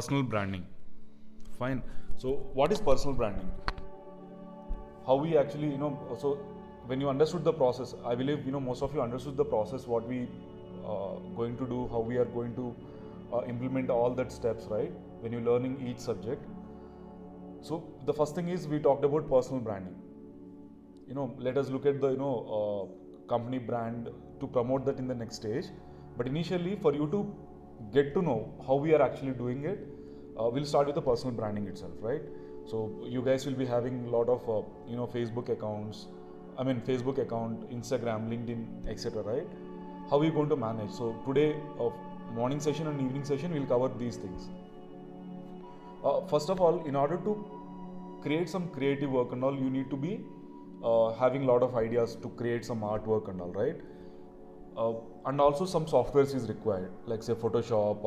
personal branding. Fine. So what is personal branding? How we actually, so when you understood the process, I believe, most of you understood the process, what we going to do, how we are going to implement all that steps, right? When you're learning each subject. So the first thing is we talked about personal branding. Let us look at the, company brand to promote that in the next stage. But initially, for you to get to know how we are actually doing it, we'll start with the personal branding itself, right? So you guys will be having a lot of, Facebook accounts. Facebook account, Instagram, LinkedIn, etc. Right? How are you going to manage? So today, morning session and evening session, we'll cover these things. First of all, in order to create some creative work and all, you need to be having a lot of ideas to create some artwork and all, right? And also some softwares is required, like say Photoshop,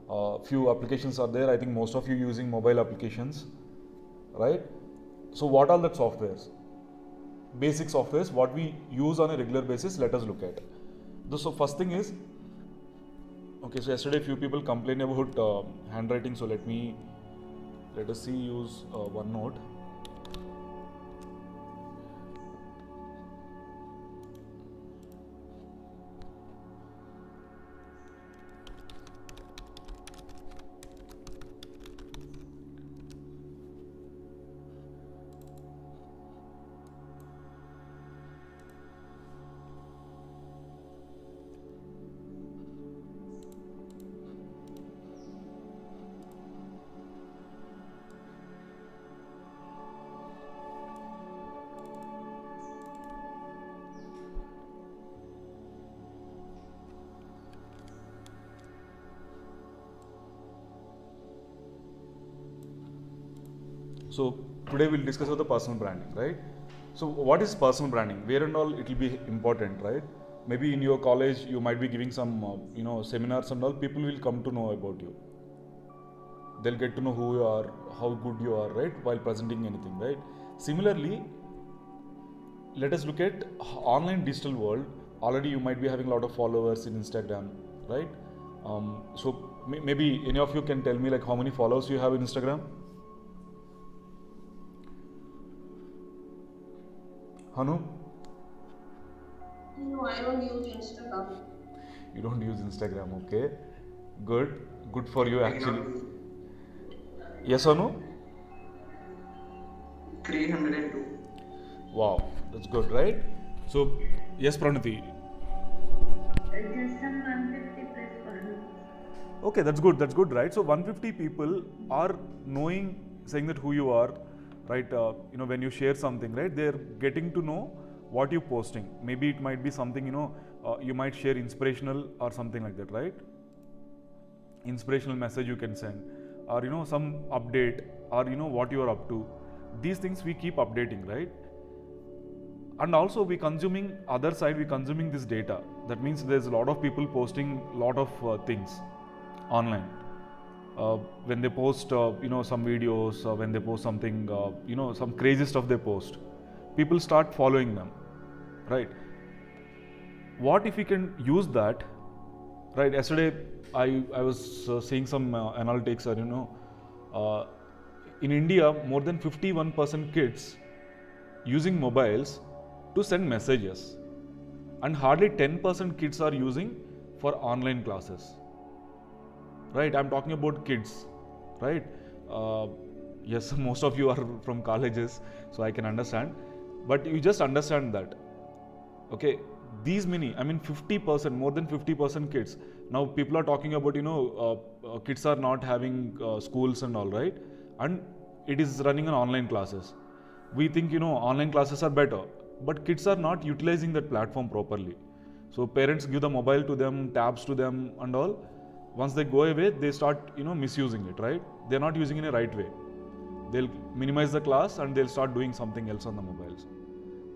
or few applications are there. I think most of you using mobile applications, right? So what are the softwares? Basic softwares what we use on a regular basis. Let us look at. So first thing is, okay. So yesterday few people complained about handwriting. So let us see. Use OneNote. So today we'll discuss about the personal branding, right? So what is personal branding? Where and all it will be important, right? Maybe in your college you might be giving some, seminars and all. People will come to know about you. They'll get to know who you are, how good you are, right? While presenting anything, right? Similarly, let us look at online digital world. Already you might be having a lot of followers in Instagram, right? So maybe any of you can tell me like how many followers you have in Instagram? Hanu? No, I don't use Instagram. You don't use Instagram, okay? Good. Good for you actually. Yes or no? 302. Wow, that's good, right? So, yes, Pranati. Just some 150 plus followers. Okay, that's good, right? So 150 people are knowing, saying that who you are, right? When you share something, right? They're getting to know what you're posting. Maybe it might be something, you might share inspirational or something like that, right? Inspirational message you can send, or some update, or what you are up to. These things we keep updating, right? And also we consuming other side, we consuming this data. That means there's a lot of people posting a lot of things online. When they post some videos, when they post something, some crazy stuff they post, people start following them, right? What if we can use that, right? Yesterday I was seeing some analytics, or in India more than 51% kids using mobiles to send messages, and hardly 10% kids are using for online classes, right? I'm talking about kids, right? Yes, most of you are from colleges, so I can understand, but you just understand that, okay? These many, 50%, more than 50% kids. Now people are talking about, kids are not having schools and all, right? And it is running on online classes. We think, online classes are better, but kids are not utilizing that platform properly. So parents give the mobile to them, tabs to them and all. Once they go away, they start, misusing it, right? They're not using it in a right way. They'll minimize the class and they'll start doing something else on the mobiles,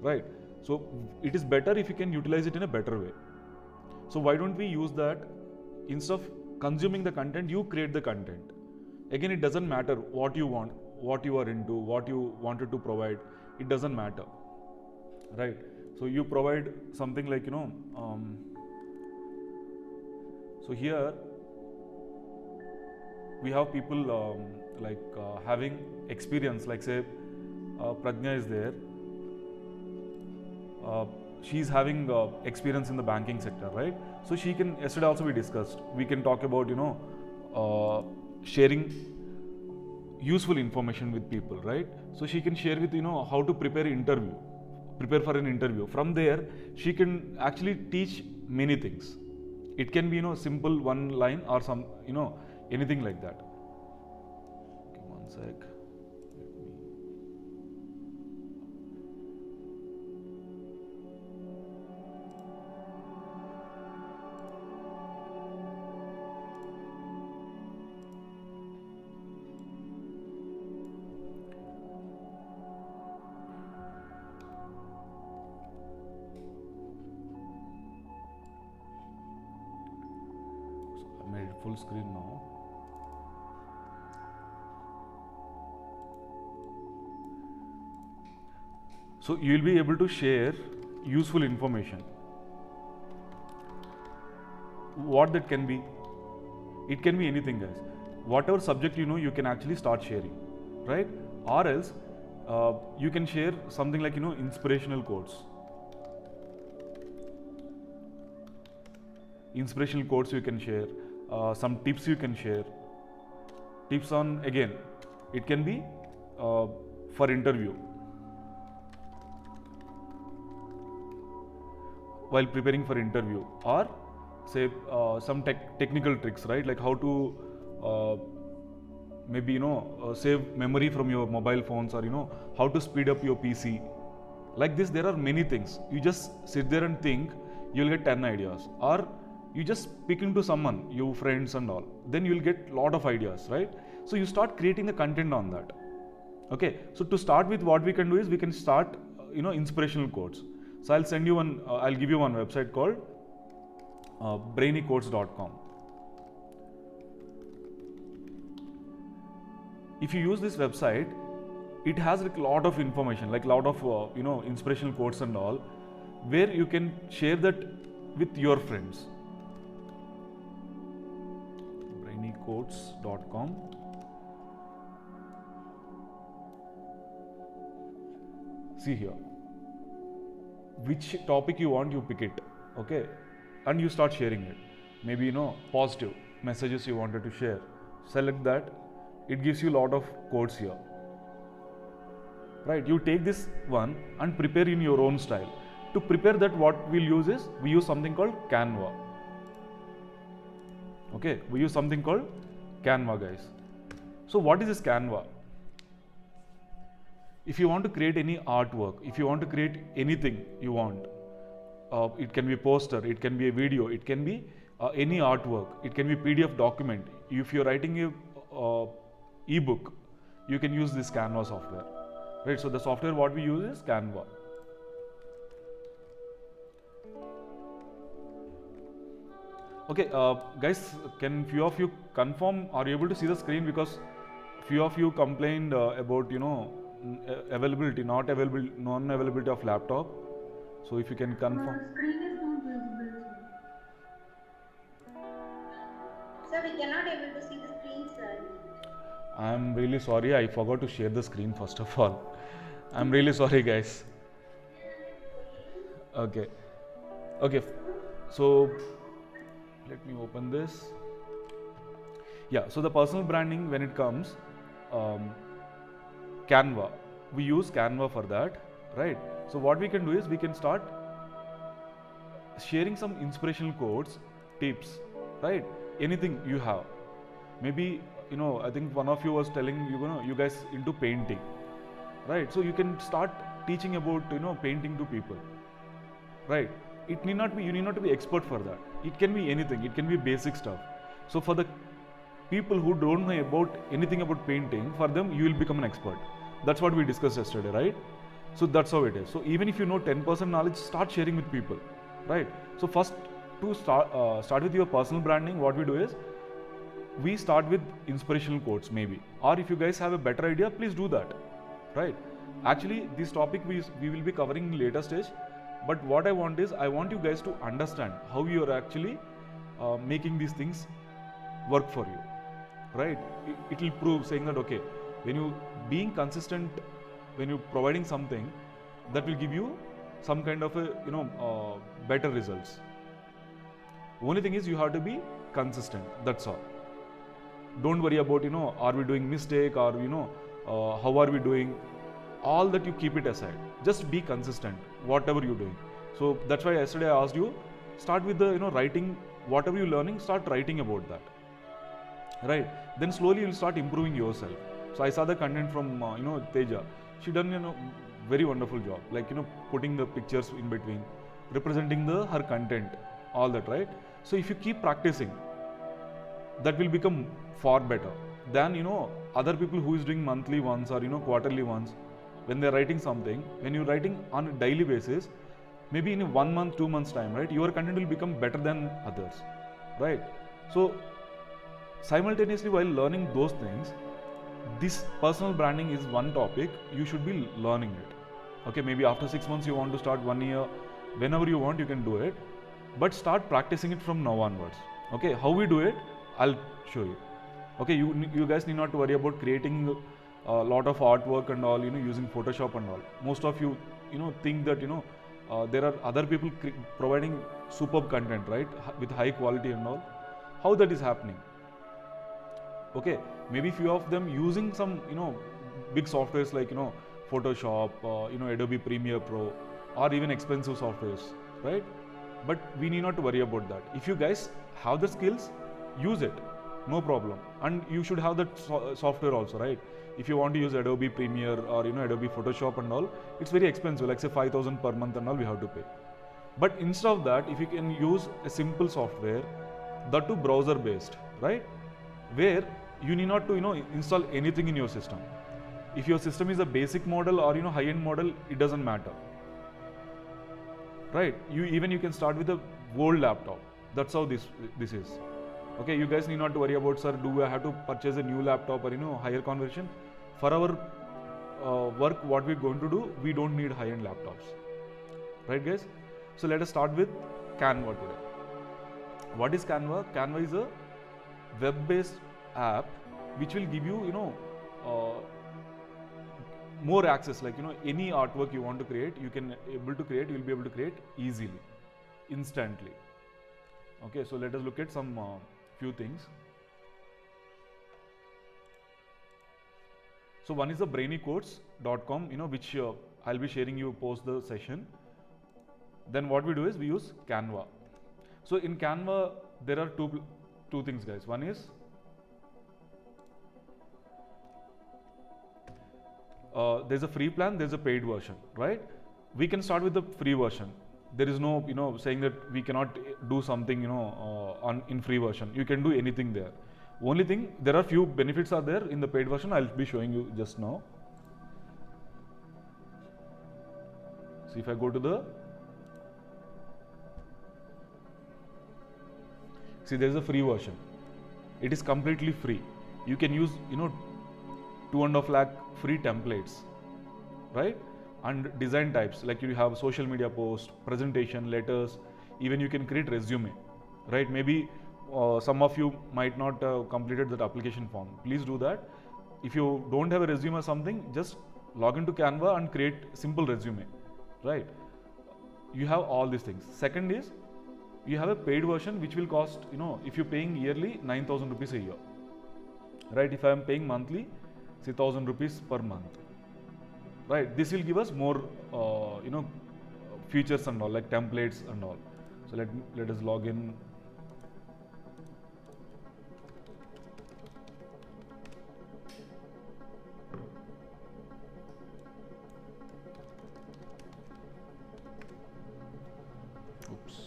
right? So it is better if you can utilize it in a better way. So why don't we use that? Instead of consuming the content, you create the content. Again, it doesn't matter what you want, what you are into, what you wanted to provide. It doesn't matter, right? So you provide something like, so here we have people having experience, like say Prajna is there. She's having experience in the banking sector, right? So she can, yesterday also we discussed, we can talk about, sharing useful information with people, right? So she can share with, how to prepare for an interview. From there, she can actually teach many things. It can be, simple one line or some, anything like that. Okay, one sec. Made it full screen now. So you will be able to share useful information. What that can be? It can be anything, guys. Whatever subject you can actually start sharing, right? Or else you can share something like inspirational quotes. Inspirational quotes you can share. Some tips you can share. Tips on, again, it can be for interview. While preparing for interview, or say some technical tricks, right? Like how to maybe save memory from your mobile phones, or how to speed up your PC. Like this, there are many things. You just sit there and think, you'll get 10 ideas. Or you just speaking to someone, your friends and all, then you will get lot of ideas, right? So you start creating the content on that. Okay, so to start with, what we can do is we can start inspirational quotes. So I'll send you one, I'll give you one website called brainyquotes.com. If you use this website, it has like a lot of information, like lot of inspirational quotes and all, where you can share that with your friends. brainyquotes.com. See here, which topic you want, you pick it, okay, and you start sharing it. Maybe positive messages you wanted to share. Select that. It gives you a lot of quotes here, right? You take this one and prepare in your own style. To prepare that, what we'll use is, we use something called Canva. Okay, we use something called Canva, guys. So what is this Canva? If you want to create any artwork, if you want to create anything you want, it can be a poster, it can be a video, it can be any artwork, it can be PDF document. If you're writing a ebook, you can use this Canva software, right? So the software what we use is Canva. Okay, guys, can few of you confirm, are you able to see the screen? Because few of you complained about availability, non-availability of laptop. So if you can confirm. Screen is not visible, sir. Sir, we cannot able to see the screen, sir. I'm really sorry, I forgot to share the screen first of all. I'm really sorry, guys. Okay. Okay, so let me open this. Yeah, so the personal branding, when it comes, Canva, we use Canva for that, right? So what we can do is we can start sharing some inspirational quotes, tips, right? Anything you have. Maybe I think one of you was telling you guys into painting, right? So you can start teaching about painting to people, right? It need not be, you need not to be expert for that. It can be anything. It can be basic stuff. So for the people who don't know about anything about painting, for them you will become an expert. That's what we discussed yesterday, right? So that's how it is. So even if you know 10% knowledge, start sharing with people, right? So first, to start with your personal branding, what we do is we start with inspirational quotes, maybe. Or if you guys have a better idea, please do that, right? Actually, this topic we will be covering in later stage. But what I want is, I want you guys to understand how you are actually making these things work for you. right? It will prove saying that okay, when you being consistent, when you providing something, that will give you some kind of a better results. Only thing is you have to be consistent. That's all. Don't worry about are we doing mistake or how are we doing. All that you keep it aside. Just be consistent. Whatever you're doing. So that's why yesterday I asked you, start with the writing. Whatever you're learning, start writing about that. Right? Then slowly you'll start improving yourself. So I saw the content from Teja. She done very wonderful job. Like putting the pictures in between, representing her content, all that, right? So if you keep practicing, that will become far better than other people who is doing monthly once or quarterly once. When they're writing something, when you're writing on a daily basis, maybe in 1 month, 2 months time, right, your content will become better than others, right? So simultaneously while learning those things, this personal branding is one topic you should be learning it. Okay, maybe after 6 months you want to start, 1 year, whenever you want you can do it, but start practicing it from now onwards. Okay, how we do it, I'll show you. Okay, you guys need not to worry about creating a lot of artwork and all, using Photoshop and all. Most of you think that there are other people providing superb content, right, with high quality and all. How that is happening? Okay, maybe few of them using some big softwares like Photoshop, Adobe Premiere Pro, or even expensive softwares, right? But we need not to worry about that. If you guys have the skills, use it, no problem. And you should have that software also, right? If you want to use Adobe Premiere or Adobe Photoshop and all, it's very expensive, like say 5,000 per month and all we have to pay. But instead of that, if you can use a simple software, that too browser based, right, where you need not to install anything in your system. If your system is a basic model or high-end model, it doesn't matter, right? You can start with a old laptop. That's how this is. Okay, you guys need not to worry about, sir, do I have to purchase a new laptop or higher conversion? For our work, what we're going to do, we don't need high-end laptops, right, guys? So let us start with Canva today. What is Canva? Canva is a web-based app which will give you more access, like any artwork you want to create, you will be able to create easily, instantly. Okay, so let us look at some few things. So one is the brainycodes.com, which I'll be sharing you post the session. Then what we do is we use Canva. So in Canva there are two things, guys. One is there's a free plan, there's a paid version, right? We can start with the free version. There is no saying that we cannot do something in free version. You can do anything there. Only thing, there are few benefits are there in the paid version. I'll be showing you just now. See, if I go to the, see, there is a free version. It is completely free. You can use 2.5 lakh free templates, right? And design types, like you have social media post, presentation, letters, even you can create resume, right? Maybe some of you might not completed that application form. Please do that. If you don't have a resume or something, just log into Canva and create simple resume, right? You have all these things. Second is, you have a paid version which will cost, if you're paying yearly, 9,000 rupees a year, right? If I am paying monthly, say 1,000 rupees per month, right? This will give us more, features and all, like templates and all. So let us log in. Oops.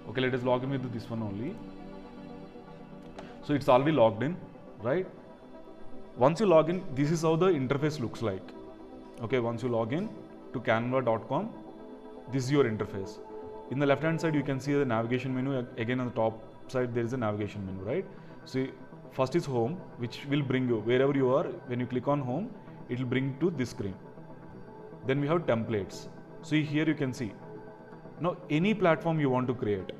Okay, let us log in with this one only. So it's already logged in, right? Once you log in, this is how the interface looks like. Okay, once you log in to canva.com, this is your interface. In the left hand side, you can see the navigation menu. Again, on the top side, there is a navigation menu, right? So first is home, which will bring you wherever you are. When you click on home, it will bring to this screen. Then we have templates. So here you can see Now any platform you want to create,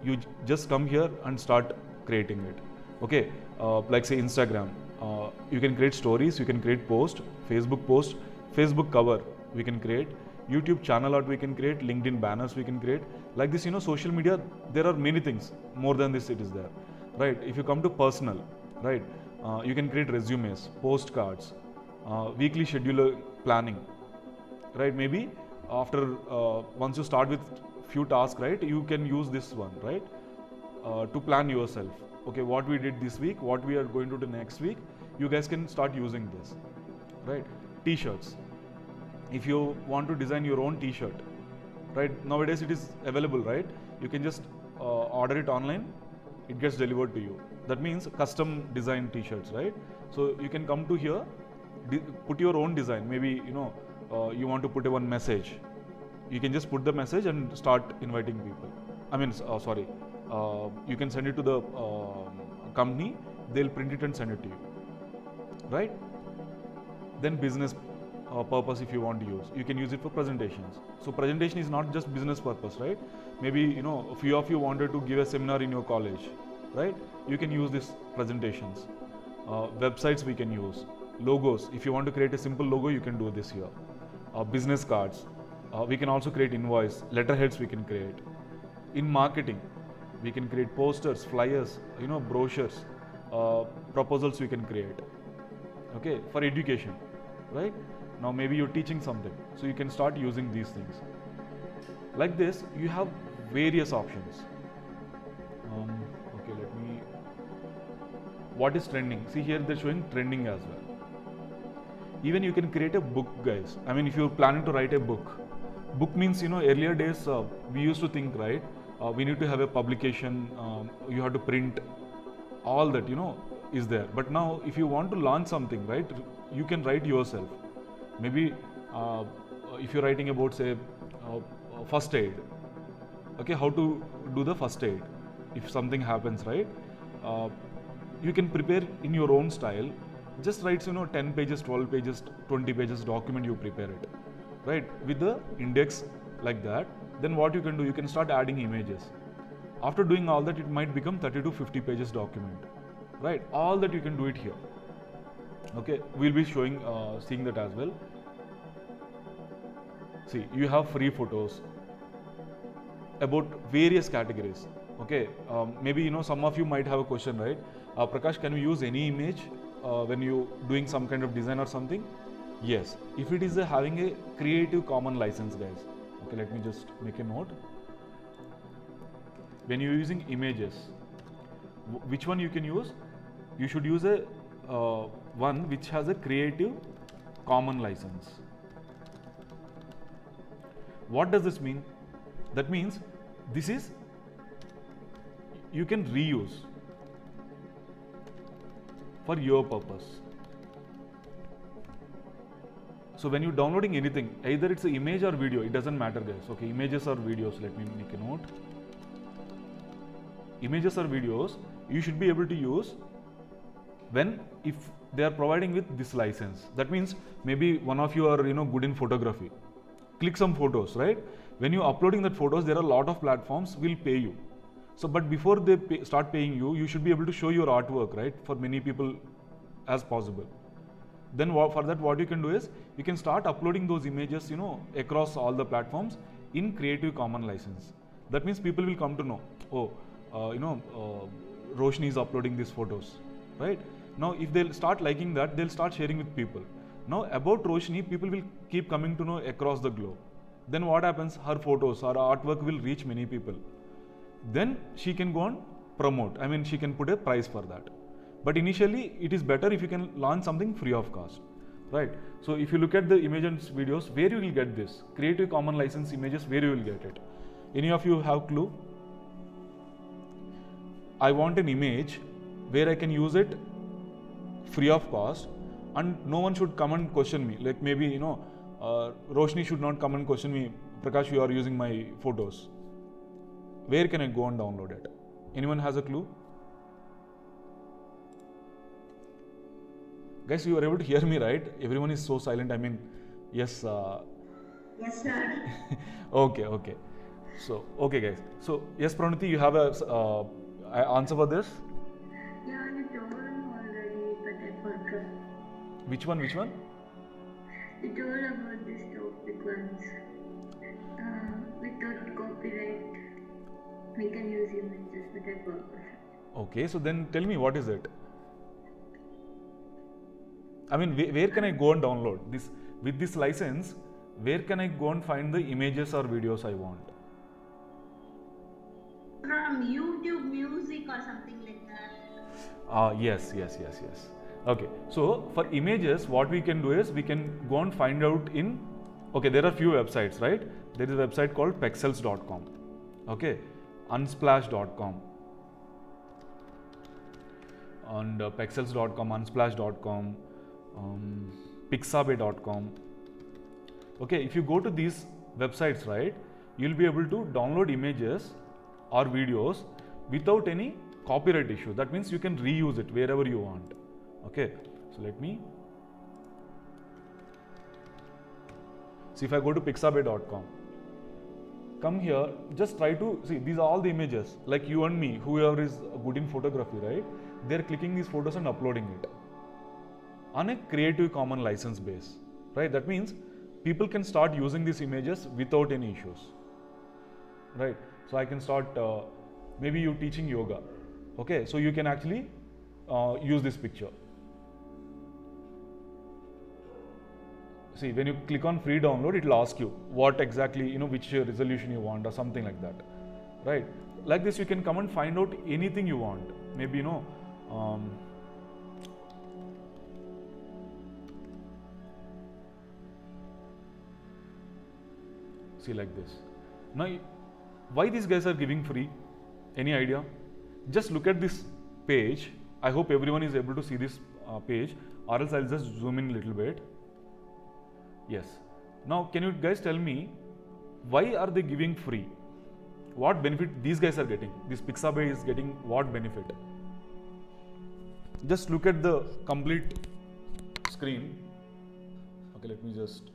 you just come here and start creating it. Okay, like say Instagram, you can create stories, you can create post, Facebook cover we can create, YouTube channel art we can create, LinkedIn banners we can create. Like this, social media, there are many things more than this it is there, right? If you come to personal, right, you can create resumes, postcards, weekly scheduler planning, right? Maybe after once you start with few tasks, right, you can use this one, right, to plan yourself. Okay, what we did this week, what we are going to do next week, you guys can start using this, right? T-shirts, if you want to design your own T-shirt, right, nowadays it is available, right? You can just order it online, it gets delivered to you. That means custom design T-shirts, right? So you can come to here, put your own design. Maybe you want to put one message, you can just put the message and start inviting people. I mean, you can send it to the company, they'll print it and send it to you, right? Then business purpose, if you want to use, you can use it for presentations. So presentation is not just business purpose, right? Maybe a few of you wanted to give a seminar in your college, right? You can use these presentations. Websites we can use, logos, if you want to create a simple logo, you can do this here. Business cards, we can also create invoice, letterheads we can create. In marketing, we can create posters, flyers, brochures, proposals we can create. Okay, for education, right? Now maybe you're teaching something, so you can start using these things. Like this, you have various options. Okay, what is trending? See here, they're showing trending as well. Even you can create a book, guys. I mean, if you're planning to write a book means, earlier days, we used to think, right, we need to have a publication, you have to print, all that, is there. But now, if you want to launch something, right, you can write yourself. Maybe if you're writing about, say, first aid, okay, how to do the first aid if something happens, right? You can prepare in your own style. Just write 10 pages, 12 pages, 20 pages document, you prepare it, right, with the index like that. Then what you can do, you can start adding images. After doing all that, it might become 30 to 50 pages document, right? All that you can do it here. Okay, we'll be showing, seeing that as well. See, you have free photos about various categories. Okay, maybe some of you might have a question, right? Prakash, can we use any image when you doing some kind of design or something? Yes, if it is having a Creative Commons license, guys. Okay, let me just make a note. When you're using images, which one you can use? You should use a one which has a Creative Commons license. What does this mean? That means this is, you can reuse for your purpose. So when you're downloading anything, either it's an image or video, it doesn't matter, guys. Okay, images or videos, let me make a note. Images or videos, you should be able to use if they are providing with this license. That means maybe one of you are good in photography. Click some photos, right? When you uploading that photos, there are a lot of platforms will pay you. So, but before they start paying you, you should be able to show your artwork, right, for many people as possible. Then for that, what you can do is, you can start uploading those images, across all the platforms in Creative Commons license. That means people will come to know, oh, Roshni is uploading these photos, right? Now, if they'll start liking that, they'll start sharing with people. Now, about Roshni, people will keep coming to know across the globe. Then what happens? Her photos, her artwork will reach many people. Then she can go on promote. I mean, she can put a price for that. But initially, it is better if you can launch something free of cost, right? So if you look at the images videos, where you will get this? Creative Commons license images, where you will get it? Any of you have clue? I want an image where I can use it free of cost, and no one should come and question me. Like maybe, Roshni should not come and question me, Prakash, you are using my photos. Where can I go and download it? Anyone has a clue? Guys, you are able to hear me, right? Everyone is so silent. I mean, yes. Yes, sir. Okay. So, okay, guys. So, yes, Pranati, you have a answer for this? Yeah, you told him already, but I forgot. Which one? Which one? You told about this topic once. Without copyright, we can use images, but I forgot. Okay, so then tell me, what is it? I mean, where can I go and download this with this license? Where can I go and find the images or videos I want? From YouTube Music or something like that. Yes. Okay, so for images, what we can do is we can go and find out in. Okay, there are few websites, right? There is a website called pexels.com. Okay, unsplash.com. And pexels.com, unsplash.com, pixabay.com. Okay, if you go to these websites, right, you'll be able to download images or videos without any copyright issue. That means you can reuse it wherever you want. Okay, so let me see. If I go to pixabay.com, come here, just try to see, these are all the images, like you and me, whoever is good in photography, right? They're clicking these photos and uploading it on a Creative Commons license base, right? That means people can start using these images without any issues, right? So I can start, maybe you teaching yoga, okay? So you can actually use this picture. See, when you click on free download, it will ask you what exactly, which resolution you want or something like that, right? Like this, you can come and find out anything you want. Maybe, see, like this. Now, why these guys are giving free? Any idea? Just look at this page. I hope everyone is able to see this page, or else I'll just zoom in a little bit. Yes. Now, can you guys tell me, why are they giving free? What benefit these guys are getting? This Pixabay is getting what benefit? Just look at the complete screen. Okay, let me just,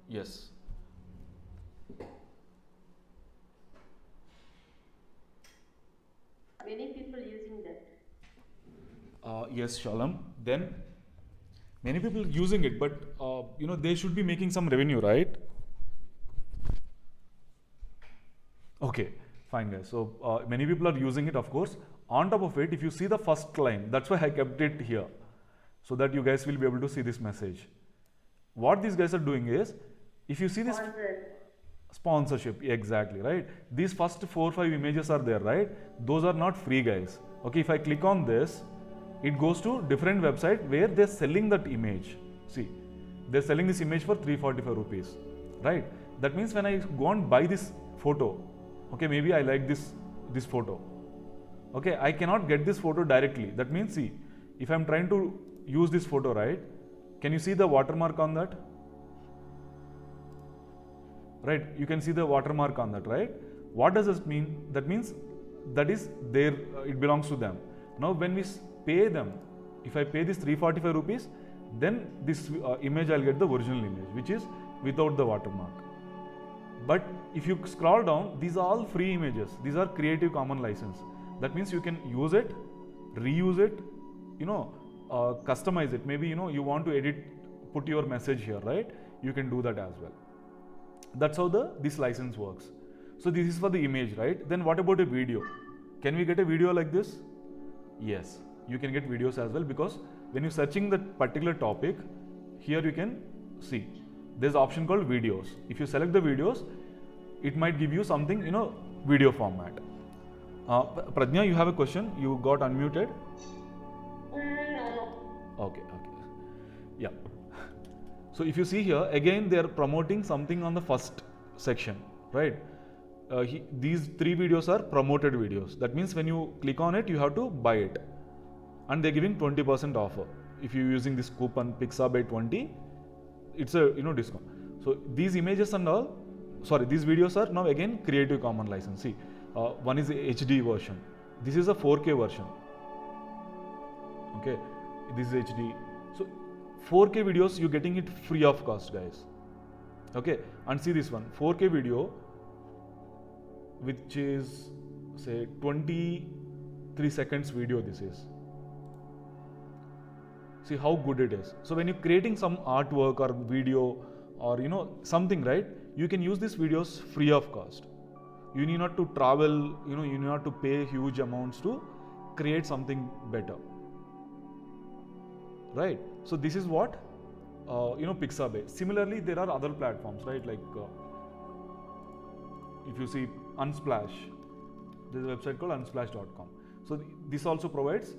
yes. Many people using that. Yes, Shalam. Then many people using it, but they should be making some revenue, right? Okay, fine, guys. So many people are using it, of course. On top of it, if you see the first line, that's why I kept it here, so that you guys will be able to see this message. What these guys are doing is, if you see this sponsorship, exactly, right? These first 4 or 5 images are there, right? Those are not free, guys. Okay, if I click on this, it goes to different website where they're selling that image. See, they're selling this image for 345 rupees, right? That means when I go and buy this photo, okay, maybe I like this photo. Okay, I cannot get this photo directly. That means, see, if I'm trying to use this photo, right? Can you see the watermark on that? Right, you can see the watermark on that, right? What does this mean? That means that is their, it belongs to them. Now, when we pay them, if I pay this 345 rupees, then this image I'll get the original image, which is without the watermark. But if you scroll down, these are all free images. These are Creative Commons license. That means you can use it, reuse it, customize it. Maybe you want to edit, put your message here, right? You can do that as well. That's how this license works. So this is for the image, right? Then what about a video? Can we get a video like this? Yes, you can get videos as well, because when you're searching that particular topic, here you can see there's an option called videos. If you select the videos, it might give you something, video format. Pradnya, you have a question? You got unmuted? No. Okay. Yeah. So if you see here, again they are promoting something on the first section, right? These 3 videos are promoted videos. That means when you click on it, you have to buy it. And they're giving 20% offer. If you're using this coupon Pixabay20, it's a discount. So these images and all, these videos are now again Creative Commons license. See, one is the HD version. This is a 4K version. Okay, this is HD. So 4K videos, you're getting it free of cost, guys. Okay, and see this one, 4K video, which is say 23 seconds video. This is, see how good it is. So when you're creating some artwork or video or something, right, you can use these videos free of cost. You need not to travel, you need not to pay huge amounts to create something better, right? So this is what Pixabay. Similarly, there are other platforms, right? Like if you see Unsplash, there's a website called unsplash.com. So this also provides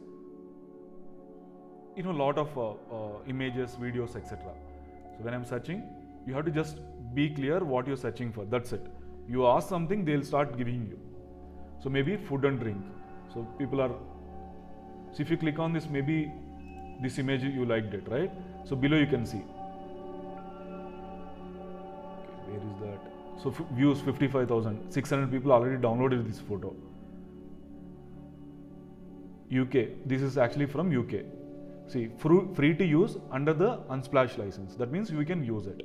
lot of images, videos, etc. So when I'm searching, you have to just be clear what you're searching for. That's it. You ask something, they'll start giving you. So maybe food and drink. So people are. So if you click on this, maybe this image you liked it, right? So below you can see. Okay, where is that? So views 55,000. 600 people already downloaded this photo. UK. This is actually from UK. See, free to use under the Unsplash license. That means we can use it.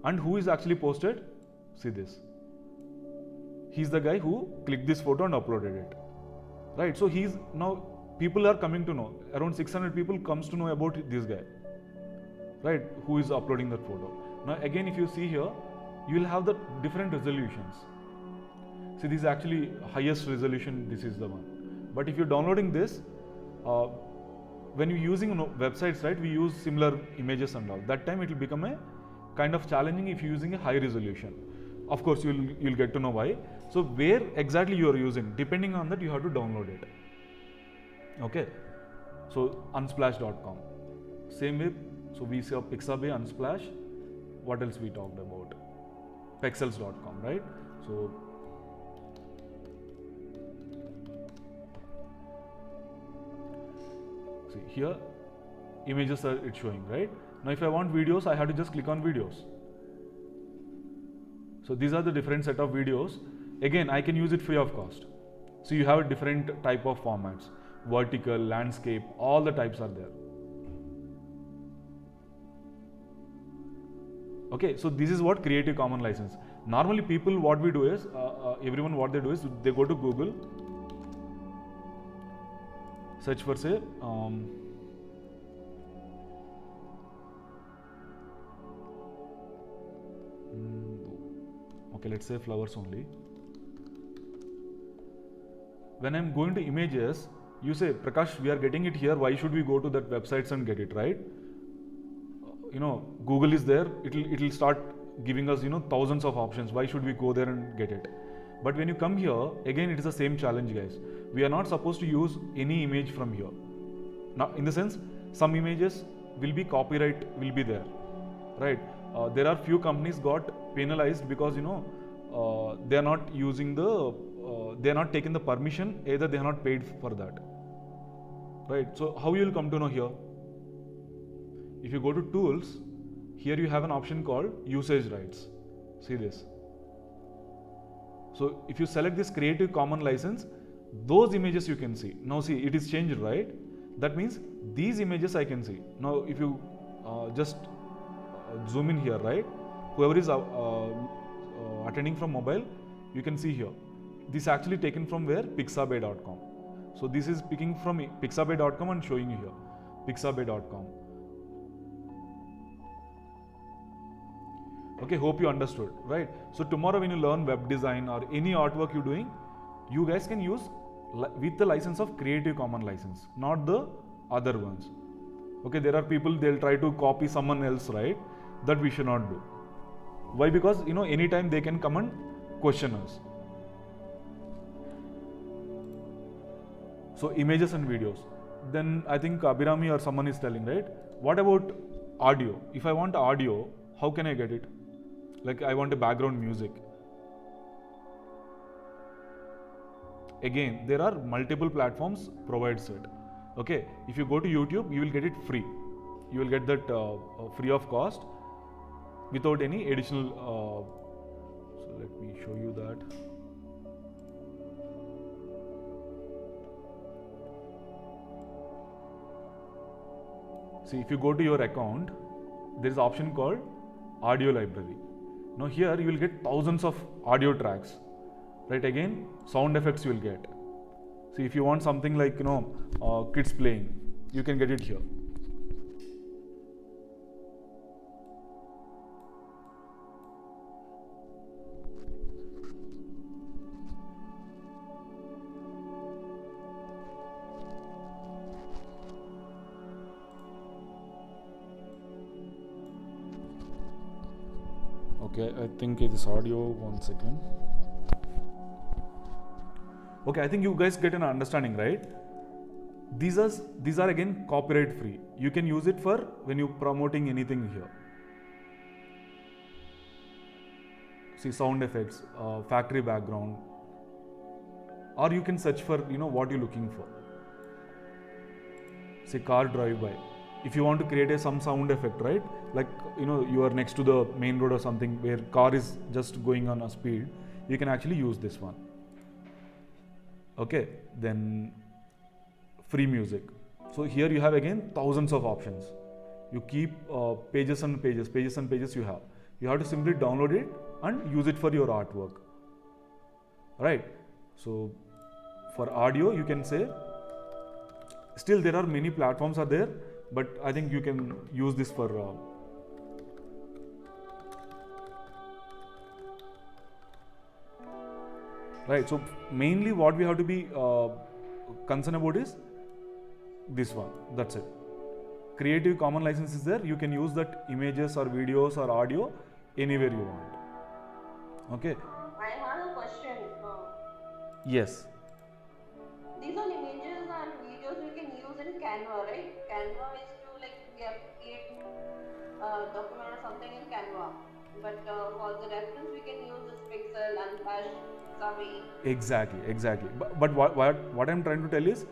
And who is actually posted? See this. He's the guy who clicked this photo and uploaded it. Right? So he's now, people are coming to know. Around 600 people comes to know about this guy. Right? Who is uploading that photo. Now again, if you see here, you will have the different resolutions. See, this is actually highest resolution. This is the one. But if you're downloading this, when you're using websites, right, we use similar images and all. That time it will become a kind of challenging if you're using a high resolution. Of course, you'll get to know why. So where exactly you are using, depending on that, you have to download it. Okay. So unsplash.com. Same way. So we saw Pixabay, Unsplash. What else we talked about? Pexels.com, right? So see here, images are it's showing, right? Now if I want videos, I have to just click on videos. So these are the different set of videos. Again, I can use it free of cost. So you have a different type of formats, vertical, landscape, all the types are there. Okay, so this is what Creative Commons license. Normally people, what we do is, everyone what they do is, they go to Google, search for say, okay, let's say flowers only. When I'm going to images, you say, Prakash, we are getting it here, why should we go to that websites and get it, right? Google is there, it'll start giving us, thousands of options. Why should we go there and get it? But when you come here, again, it is the same challenge, guys. We are not supposed to use any image from here. Now, in the sense, some images will be copyright, will be there, right? There are few companies got penalized because, they are not using they are not taking the permission, either they are not paid for that, right? So how you will come to know here? If you go to tools, here you have an option called usage rights. See this. So if you select this Creative Commons license, those images you can see. Now see, it is changed, right? That means these images I can see. Now if you just zoom in here, right? Whoever is attending from mobile, you can see here. This is actually taken from where? Pixabay.com. So this is picking from Pixabay.com and showing you here. Pixabay.com. Okay, hope you understood, right? So tomorrow when you learn web design or any artwork you're doing, you guys can use with the license of Creative Commons license, not the other ones. Okay, there are people, they'll try to copy someone else, right? That we should not do. Why? Because, anytime they can come and question us. So images and videos. Then I think Abhirami or someone is telling, right? What about audio? If I want audio, how can I get it? Like I want a background music. Again, there are multiple platforms provides it. Okay, if you go to YouTube, you will get it free. You will get that free of cost without any additional. So let me show you that. See, if you go to your account, there is an option called audio library. Now here you will get thousands of audio tracks. right? Again, sound effects you will get. See, if you want something like, kids playing, you can get it here. Okay, I think it is audio. 1 second. Okay, I think you guys get an understanding, right? These are again copyright free. You can use it for when you're promoting anything here. See, sound effects, factory background, or you can search for what you're looking for. Say car drive by. If you want to create some sound effect, right? Like you are next to the main road or something where car is just going on a speed, you can actually use this one. Okay, then free music. So here you have again thousands of options. You keep pages and pages you have. You have to simply download it and use it for your artwork. Right? So for audio you can say, still there are many platforms are there, but I think you can use this for right. So mainly what we have to be concerned about is this one. That's it. Creative Commons license is there. You can use that images or videos or audio anywhere you want. Okay. I have a question. Yes. These are images and videos we can use in Canva, right? Canva is to create a document or something in Canva. But for the reference, we can use this Pixel, Unpash, Savi. Exactly. But what I'm trying to tell is,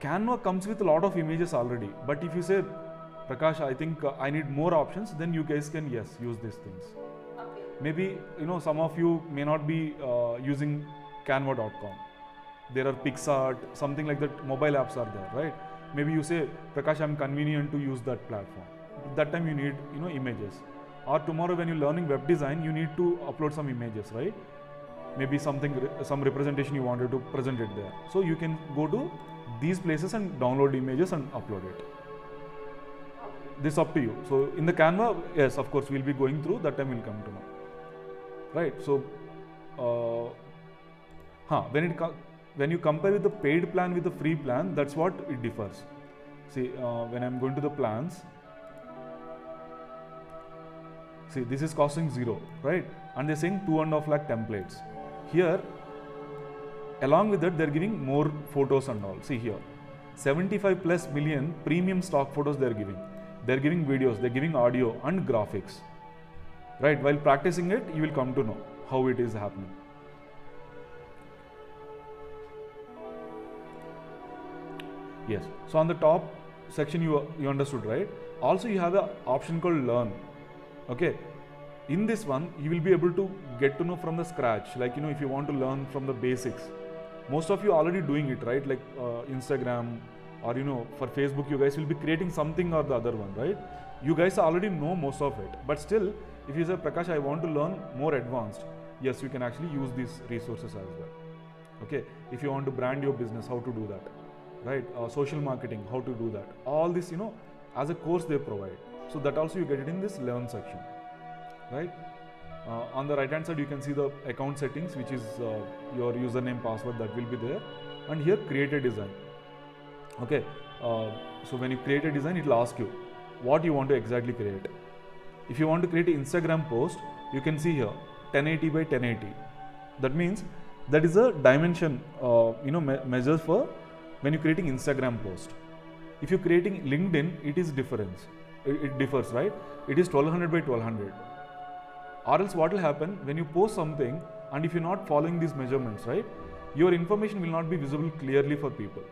Canva comes with a lot of images already. But if you say, Prakash, I think I need more options, then you guys can use these things. Okay. Maybe some of you may not be using Canva.com. There are PixArt, something like that. Mobile apps are there, right? Maybe you say, Prakash, I'm convenient to use that platform. That time you need images. Or tomorrow when you're learning web design, you need to upload some images, right? Maybe some representation you wanted to present it there. So you can go to these places and download images and upload it. This is up to you. So in the Canva, yes, of course, we'll be going through, that time we'll come to know. Right, so when you compare with the paid plan with the free plan, that's what it differs. See, when I'm going to the plans, see, this is costing 0, right? And they're saying 2.5 lakh templates. Here, along with that, they're giving more photos and all. See here, 75 plus million premium stock photos they're giving. They're giving videos, they're giving audio and graphics. Right, while practicing it, you will come to know how it is happening. Yes, so on the top section you understood, right? Also you have an option called learn. Okay, in this one you will be able to get to know from the scratch, like if you want to learn from the basics. Most of you are already doing it, right? Like Instagram or for Facebook, you guys will be creating something or the other one, right? You guys already know most of it, but still if you say, Prakash, I want to learn more advanced, yes, you can actually use these resources as well. Okay, if you want to brand your business, how to do that, right? Social marketing, how to do that. All this, as a course they provide. So that also you get it in this learn section, right? On the right hand side, you can see the account settings, which is your username, password, that will be there. And here, create a design. Okay, so when you create a design, it will ask you what you want to exactly create. If you want to create an Instagram post, you can see here 1080 by 1080. That means that is a dimension, measures for when you're creating Instagram post. If you're creating LinkedIn, it is different. It differs, right? It is 1200 by 1200. Or else what will happen when you post something and if you're not following these measurements, right? Your information will not be visible clearly for people.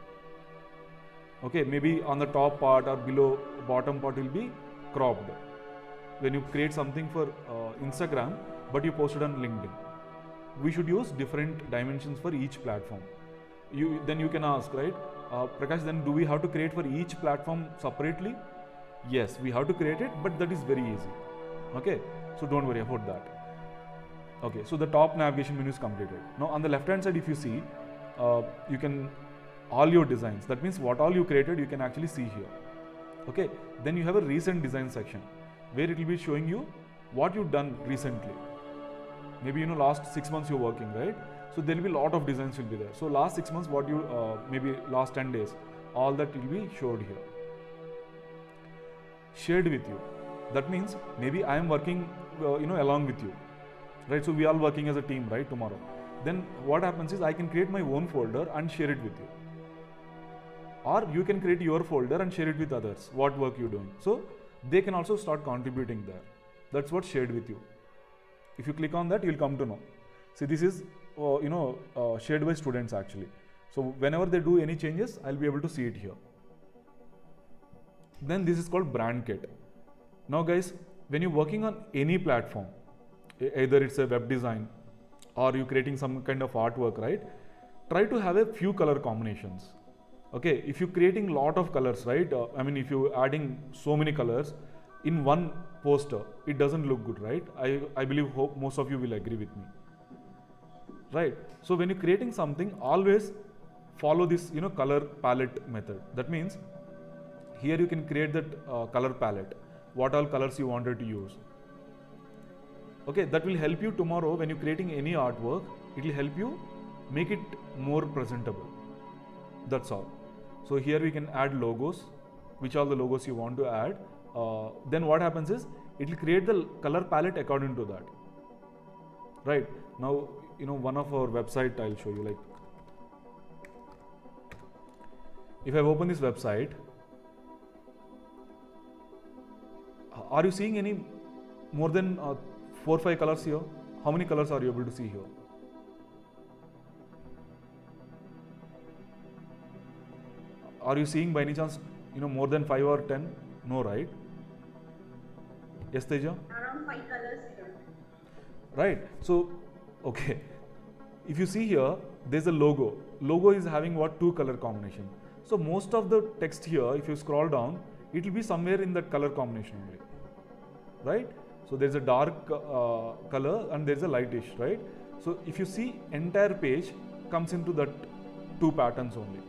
Okay, maybe on the top part or below bottom part will be cropped. When you create something for Instagram, but you post it on LinkedIn. We should use different dimensions for each platform. Then you can ask, right? Prakash, then do we have to create for each platform separately? Yes, we have to create it, but that is very easy. Okay, so don't worry about that. Okay, so the top navigation menu is completed. Now on the left hand side, if you see, you can all your designs. That means what all you created, you can actually see here. Okay, then you have a recent design section where it will be showing you what you've done recently. Maybe last 6 months you're working, right? So there will be a lot of designs will be there. So last 6 months, what you maybe last 10 days, all that will be showed here, shared with you. That means maybe I am working along with you, right? So we are all working as a team, right, tomorrow. Then what happens is I can create my own folder and share it with you, or you can create your folder and share it with others, what work you're doing. So they can also start contributing there. That's what shared with you. If you click on that, you'll come to know. See, this is shared by students actually. So whenever they do any changes, I'll be able to see it here. Then this is called brand kit. Now guys, when you're working on any platform, either it's a web design or you're creating some kind of artwork, right? Try to have a few color combinations. Okay, if you're creating lot of colors, right? If you're adding so many colors in one poster, it doesn't look good, right? I believe most of you will agree with me, right? So when you're creating something, always follow this color palette method. That means here you can create that color palette, what all colors you wanted to use. Okay, that will help you tomorrow when you're creating any artwork. It will help you make it more presentable. That's all. So here we can add logos, which all the logos you want to add. Then what happens is it will create the color palette according to that. Right now, one of our website I'll show you. Like, if I open this website, are you seeing any more than 4 or 5 colors here? How many colors are you able to see here? Are you seeing by any chance more than 5 or 10? No, right? Yes, Teja? Around 5 colors here. Right. So, okay. If you see here, there's a logo. Logo is having what? 2 color combination. So most of the text here, if you scroll down, it will be somewhere in that color combination only. Right? So there's a dark color and there's a lightish, right? So if you see, entire page comes into that 2 patterns only.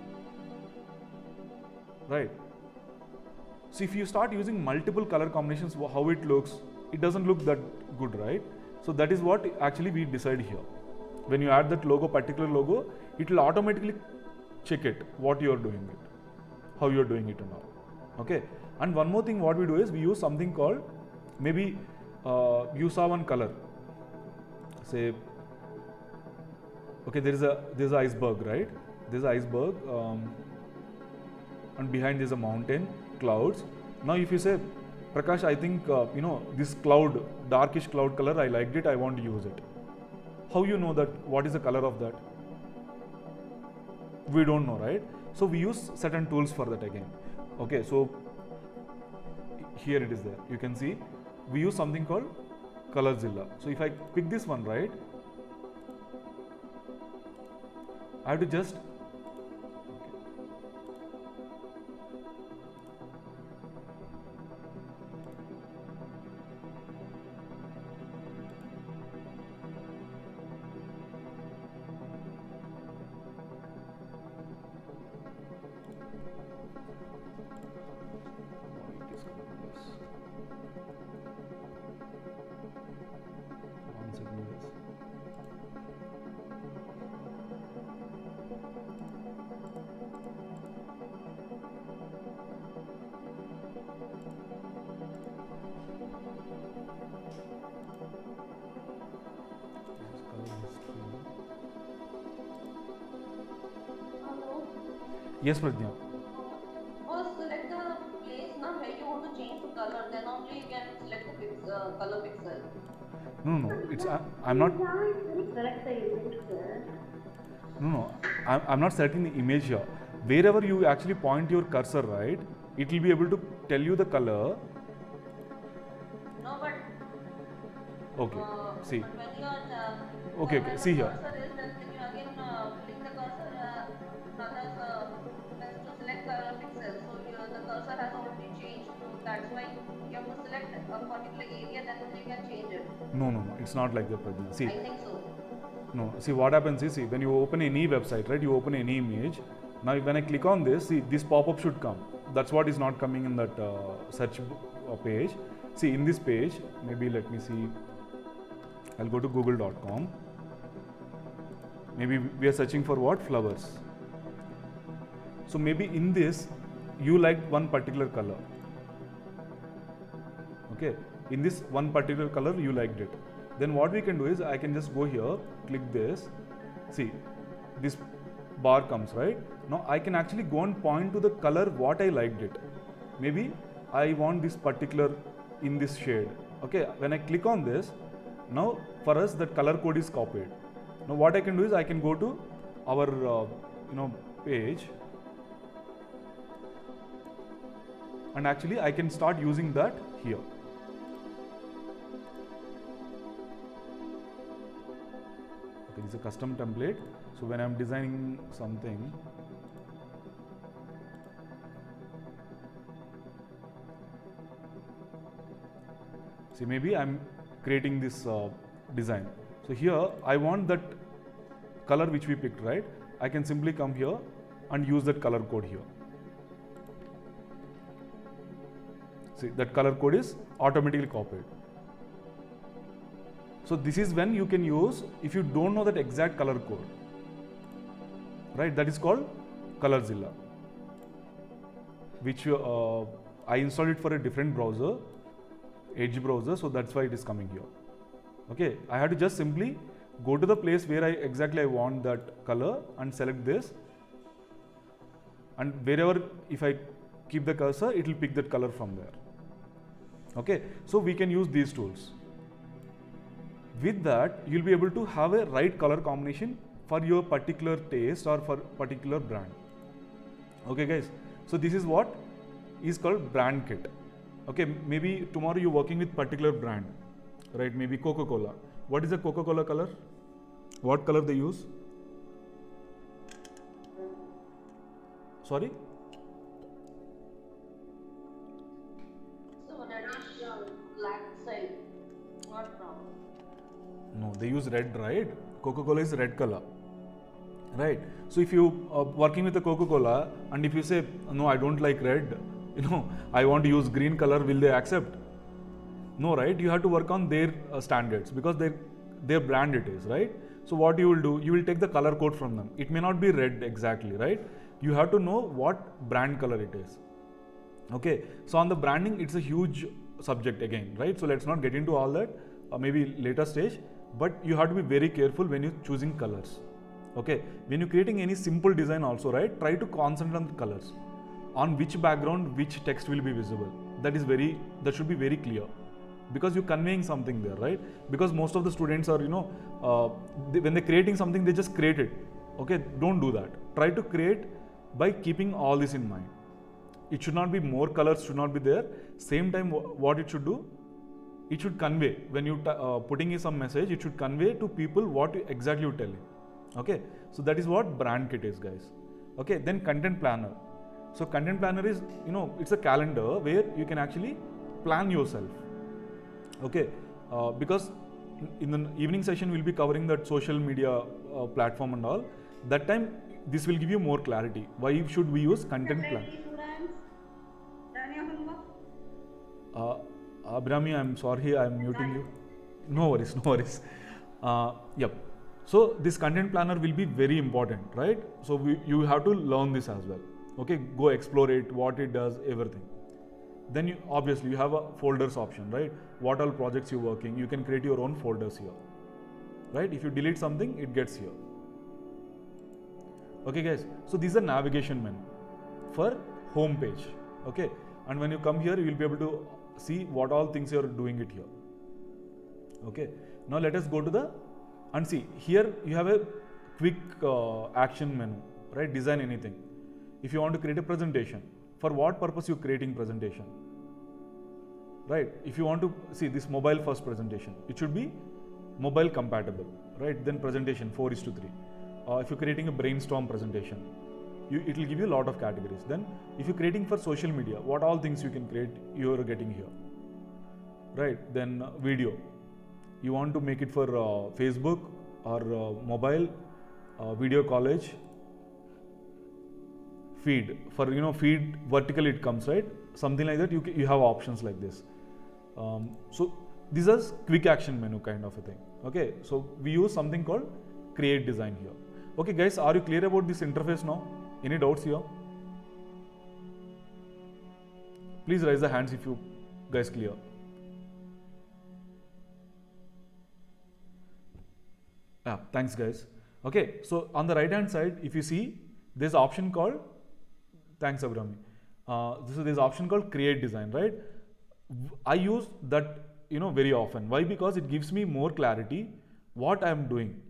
Right? So if you start using multiple color combinations, how it looks, it doesn't look that good, right? So that is what actually we decide here. When you add that logo, particular logo, it will automatically check it, what you are doing it, how you are doing it and all. Okay. And one more thing, what we do is we use something called, maybe you saw one color. Say, okay, there's an iceberg, right? There's an iceberg, and behind there's a mountain, clouds. Now if you say, Prakash, I think this cloud, darkish cloud color, I liked it, I want to use it. How you know that? What is the color of that? We don't know, right? So we use certain tools for that again. Okay, so here it is there. You can see we use something called Colorzilla. So if I pick this one, right, I have to just Yes, Pradnya. First, select the place now where you want to change the color. Then only you can select the color pixel. No. It's I'm not. Select the image first. No. I'm not selecting the image here. Wherever you actually point your cursor, right, it will be able to tell you the color. No, but Okay. See. but when you are Okay. where See the here. cursor is, then you again click the cursor. Let's to select color pixel. So the cursor has already changed. So that's why you have to select a particular area. Then only you can change it. No. it's not like that, Prajna. See, I think so. no, see what happens is, see, when you open any website, right, you open any image. Now when I click on this, see, this pop-up should come. That's what is not coming in that search page. See, in this page, maybe let me see, I'll go to google.com. Maybe we are searching for what? Flowers. So maybe in this, you liked one particular color. Okay, in this one particular color, you liked it. Then what we can do is, I can just go here, click this. See, this bar comes, right? Now I can actually go and point to the color what I liked it. Maybe I want this particular in this shade. Okay, when I click on this, now for us that color code is copied. Now what I can do is, I can go to our page, and actually I can start using that here. Okay, it's a custom template. So when I'm designing something, see, maybe I'm creating this design. So here I want that color which we picked, right? I can simply come here and use that color code here. See, that color code is automatically copied. So this is when you can use, if you don't know that exact color code, right? That is called Colorzilla, which I installed it for a different browser, Edge browser, so that's why it is coming here. Okay, I had to just simply go to the place where I want that color and select this, and wherever if I keep the cursor, it will pick that color from there. Okay, so we can use these tools. With that, you'll be able to have a right color combination for your particular taste or for particular brand. Okay guys, so this is what is called brand kit. Okay, maybe tomorrow you're working with particular brand, right? Maybe Coca-Cola. What is the Coca-Cola color? What color they use? Sorry? So reddish black side, not brown. No, they use red, right? Coca-Cola is red color, right? So if you are working with a Coca-Cola and if you say, no, I don't like red, I want to use green color, will they accept? No, right? You have to work on their standards because their brand it is, right? So what you will do, you will take the color code from them. It may not be red exactly, right? You have to know what brand color it is. Okay, so on the branding, it's a huge subject again, right? So let's not get into all that, maybe later stage, but you have to be very careful when you're choosing colors. Okay, when you're creating any simple design also, right? Try to concentrate on the colors. On which background, which text will be visible. That should be very clear. Because you're conveying something there, right? Because most of the students are, when they're creating something, they just create it. Okay, don't do that. Try to create by keeping all this in mind. It should not be more colors, should not be there. Same time, what it should do, it should convey. When you putting in some message, it should convey to people what exactly you're telling. Okay, so that is what brand kit is, guys. Okay, then content planner. So content planner is, it's a calendar where you can actually plan yourself. Okay, because in the evening session we'll be covering that social media platform and all. That time this will give you more clarity. Why should we use content plan? Done your homework? Abhrami, I'm sorry, I'm muting you. No worries, no worries. Yep. So this content planner will be very important, right? So you have to learn this as well. Okay, go explore it, what it does, everything. Then obviously you have a folders option, right? What all projects you're working, you can create your own folders here, right? If you delete something, it gets here. Okay guys, so this is a navigation menu for home page. Okay, and when you come here, you will be able to see what all things you're doing it here. Okay, now let us go to and see, here you have a quick action menu, right? Design anything. If you want to create a presentation, for what purpose you're creating presentation, right? If you want to see this mobile first presentation, it should be mobile compatible, right? Then presentation 4:3. If you're creating a brainstorm presentation, it will give you a lot of categories. Then if you're creating for social media, what all things you can create, you're getting here, right? Then video, you want to make it for Facebook or mobile, video college, feed. For feed vertically it comes, right? Something like that. You have options like this. So this is quick action menu kind of a thing. Okay, so we use something called create design here. Okay guys, are you clear about this interface now? Any doubts here? Please raise the hands if you guys clear. Yeah, thanks guys. Okay, so on the right hand side, if you see, there's option called, thanks Abrami. There's option called create design, right? I use that very often. Why? Because it gives me more clarity what I am doing.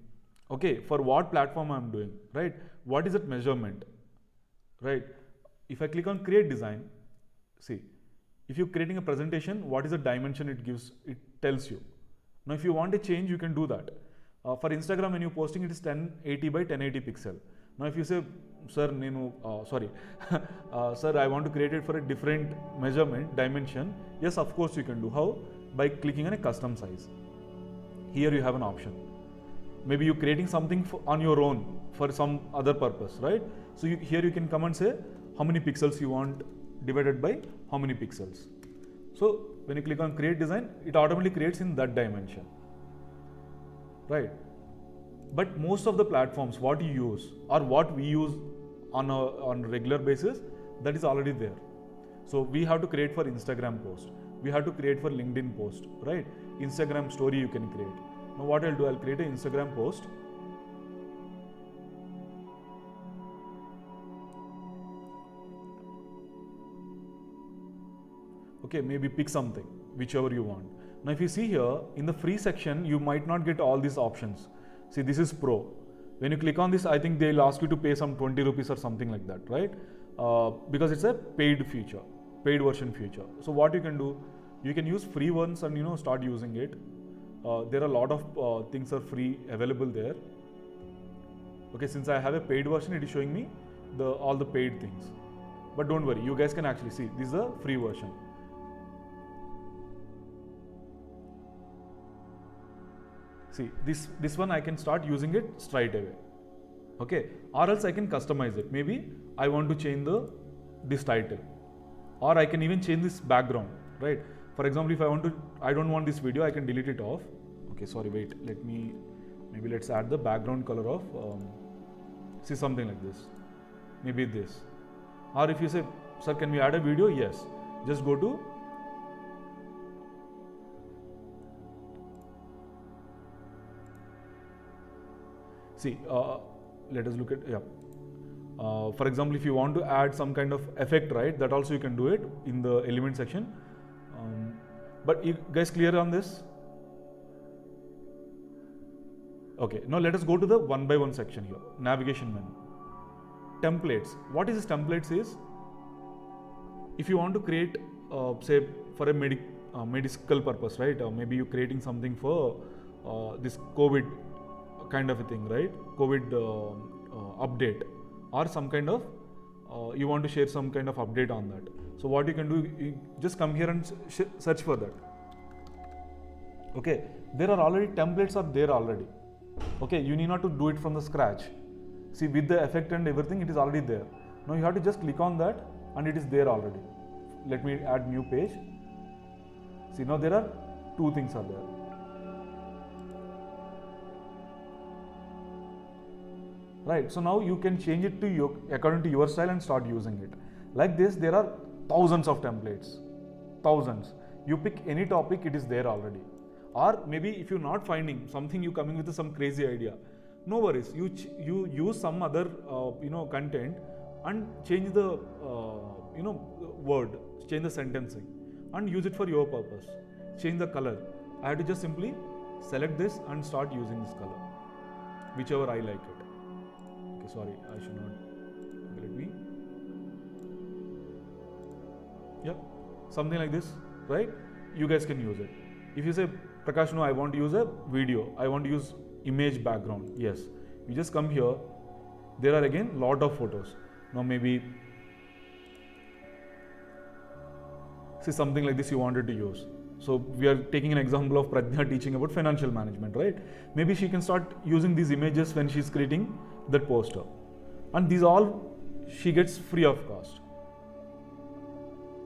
Okay, for what platform I am doing, right? What is that measurement, right? If I click on create design, see, if you're creating a presentation, what is the dimension it gives? It tells you. Now, if you want to change, you can do that. For Instagram, when you're posting, it is 1080 by 1080 pixel. Now, if you say, sir, sir, I want to create it for a different measurement, dimension. Yes, of course you can do. How? By clicking on a custom size. Here you have an option. Maybe you're creating something on your own for some other purpose, right? So here you can come and say how many pixels you want divided by how many pixels. So when you click on create design, it automatically creates in that dimension, right? But most of the platforms, what you use or what we use on a regular basis, that is already there. So we have to create for Instagram post. We have to create for LinkedIn post, right? Instagram story you can create. Now what I'll do, I'll create an Instagram post. Okay, maybe pick something, whichever you want. Now if you see here, in the free section, you might not get all these options. See, this is Pro. When you click on this, I think they'll ask you to pay some 20 rupees or something like that, right? Because it's a paid feature, paid version feature. So what you can do, you can use free ones and start using it. There are a lot of things are free available there. Okay, since I have a paid version, it is showing me all the paid things. But don't worry, you guys can actually see, this is a free version. See, this one I can start using it straight away. Okay, or else I can customize it. Maybe I want to change this title, or I can even change this background, right? For example, if I don't want this video, I can delete it off. Okay, sorry, wait, maybe let's add the background color of, see, something like this, maybe this. Or if you say, sir, can we add a video? Yes, just go to, see, let us look at, for example, if you want to add some kind of effect, right, that also you can do it in the element section. But you guys clear on this? Okay, now let us go to the one by one section here, navigation menu. Templates. What is this templates is, if you want to create, say, for a medical purpose, right? Maybe you're creating something for this COVID kind of a thing, right? COVID update, or some kind of, you want to share some kind of update on that. So what you can do, you just come here and search for that. Okay, there are already templates are there already. Okay, you need not to do it from the scratch. See, with the effect and everything, it is already there. Now you have to just click on that and it is there already. Let me add new page. See, now there are two things are there. Right, so now you can change it to according to your style and start using it. Like this, there are thousands of templates, thousands. You pick any topic, it is there already. Or maybe if you're not finding something, you coming with some crazy idea, no worries. You use some other content and change the word, change the sentencing, and use it for your purpose. Change the color. I have to just simply select this and start using this color, whichever I like it. Okay, sorry, I should not. Okay, let me. Yep, something like this, right? You guys can use it. If you say, Prakash, no, I want to use a video, I want to use image background. Yes, you just come here. There are again lot of photos. Now maybe, see, something like this you wanted to use. So we are taking an example of Pradnya teaching about financial management, right? Maybe she can start using these images when she's creating that poster. And these all she gets free of cost.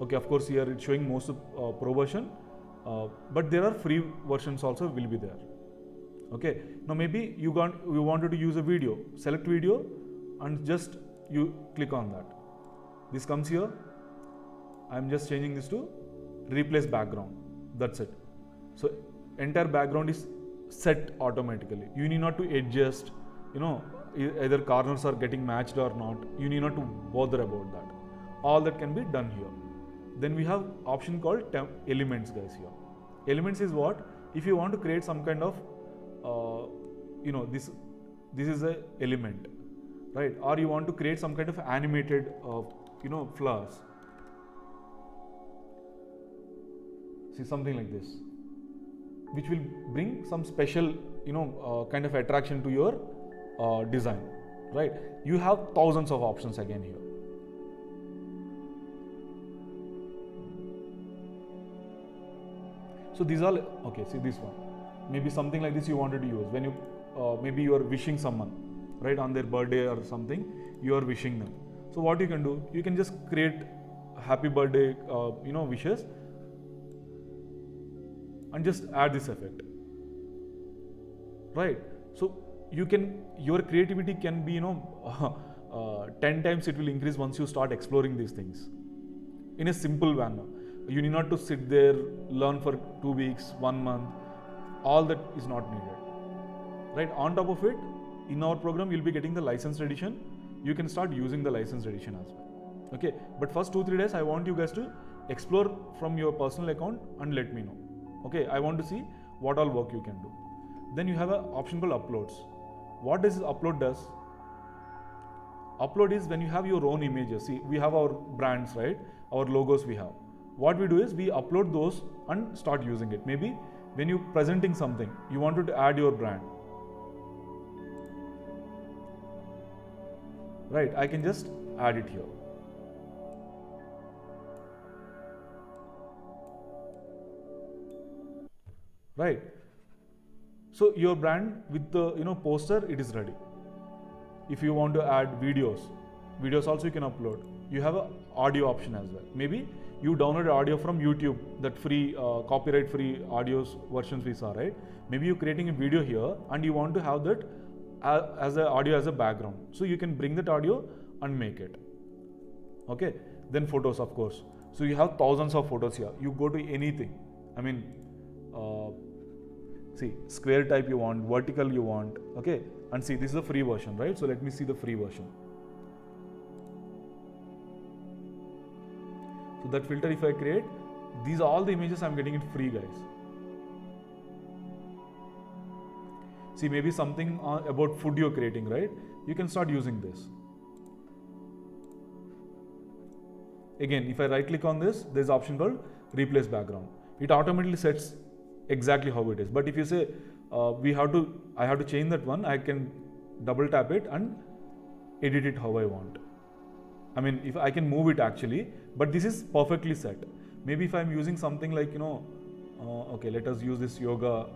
Okay, of course here it's showing most of pro version, but there are free versions also will be there. Okay, now maybe you wanted to use a video, select video and just you click on that. This comes here. I'm just changing this to replace background. That's it. So entire background is set automatically. You need not to adjust, either corners are getting matched or not. You need not to bother about that. All that can be done here. Then we have option called elements, guys. Here elements is what, if you want to create some kind of this is a element, right? Or you want to create some kind of animated flowers. See, something like this, which will bring some special kind of attraction to your design, right? You have thousands of options again here. So these are okay. See this one, maybe something like this you wanted to use when you maybe you are wishing someone, right, on their birthday or something. You are wishing them. So what you can do, you can just create happy birthday wishes and just add this effect, right? So your creativity can be 10 times it will increase once you start exploring these things in a simple manner. You need not to sit there, learn for 2 weeks, 1 month. All that is not needed, right? On top of it, in our program, you'll be getting the licensed edition. You can start using the licensed edition as well. Okay, but first 2-3 days, I want you guys to explore from your personal account and let me know. Okay, I want to see what all work you can do. Then you have an option called uploads. What does upload does? Upload is when you have your own images. See, we have our brands, right? Our logos we have. What we do is we upload those and start using it. Maybe when you're presenting something, you wanted to add your brand, right? I can just add it here. Right? So your brand with the poster, it is ready. If you want to add videos also you can upload. You have an audio option as well. Maybe you download audio from YouTube, that free copyright free audios versions we saw, right? Maybe you're creating a video here and you want to have that as a audio as a background. So you can bring that audio and make it. Okay. Then photos, of course. So you have thousands of photos here. You go to anything. I mean, see, square type you want, vertical you want. Okay. And see, this is a free version, right? So let me see the free version. So that filter, if I create, these are all the images I'm getting it free, guys. See, maybe something about food you're creating, right? You can start using this. Again, if I right click on this, there's an option called replace background. It automatically sets exactly how it is. But if you say I have to change that one, I can double tap it and edit it how I want. I mean, if I can move it actually, but this is perfectly set. Maybe if I'm using something like, okay, let us use this yoga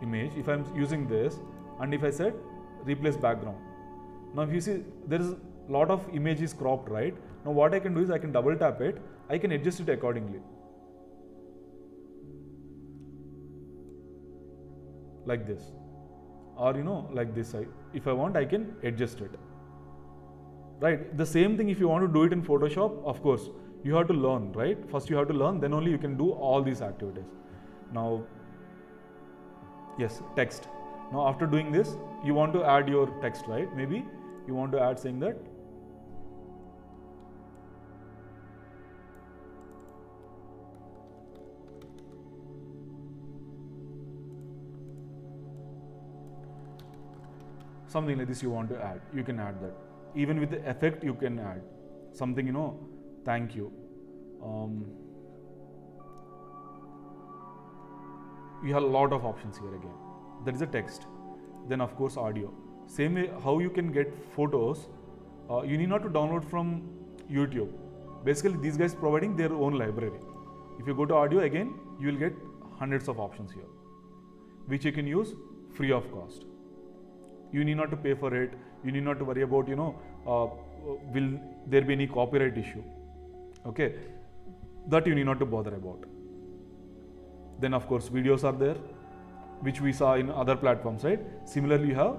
image. If I'm using this and if I said replace background. Now, if you see, there is a lot of images cropped, right? Now, what I can do is I can double tap it. I can adjust it accordingly. Like this. Or, like this. If I want, I can adjust it. Right? The same thing if you want to do it in Photoshop, of course, you have to learn, right? First you have to learn, then only you can do all these activities. Now, yes, text. Now, after doing this, you want to add your text, right? Maybe you want to add saying that something like this you want to add, you can add that. Even with the effect you can add something, thank you. You have a lot of options here again. That is a text. Then of course audio. Same way how you can get photos, you need not to download from YouTube. Basically, these guys providing their own library. If you go to audio again, you will get hundreds of options here, which you can use free of cost. You need not to pay for it. You need not to worry about, will there be any copyright issue? Okay, that you need not to bother about. Then of course videos are there, which we saw in other platforms, right? Similarly, you have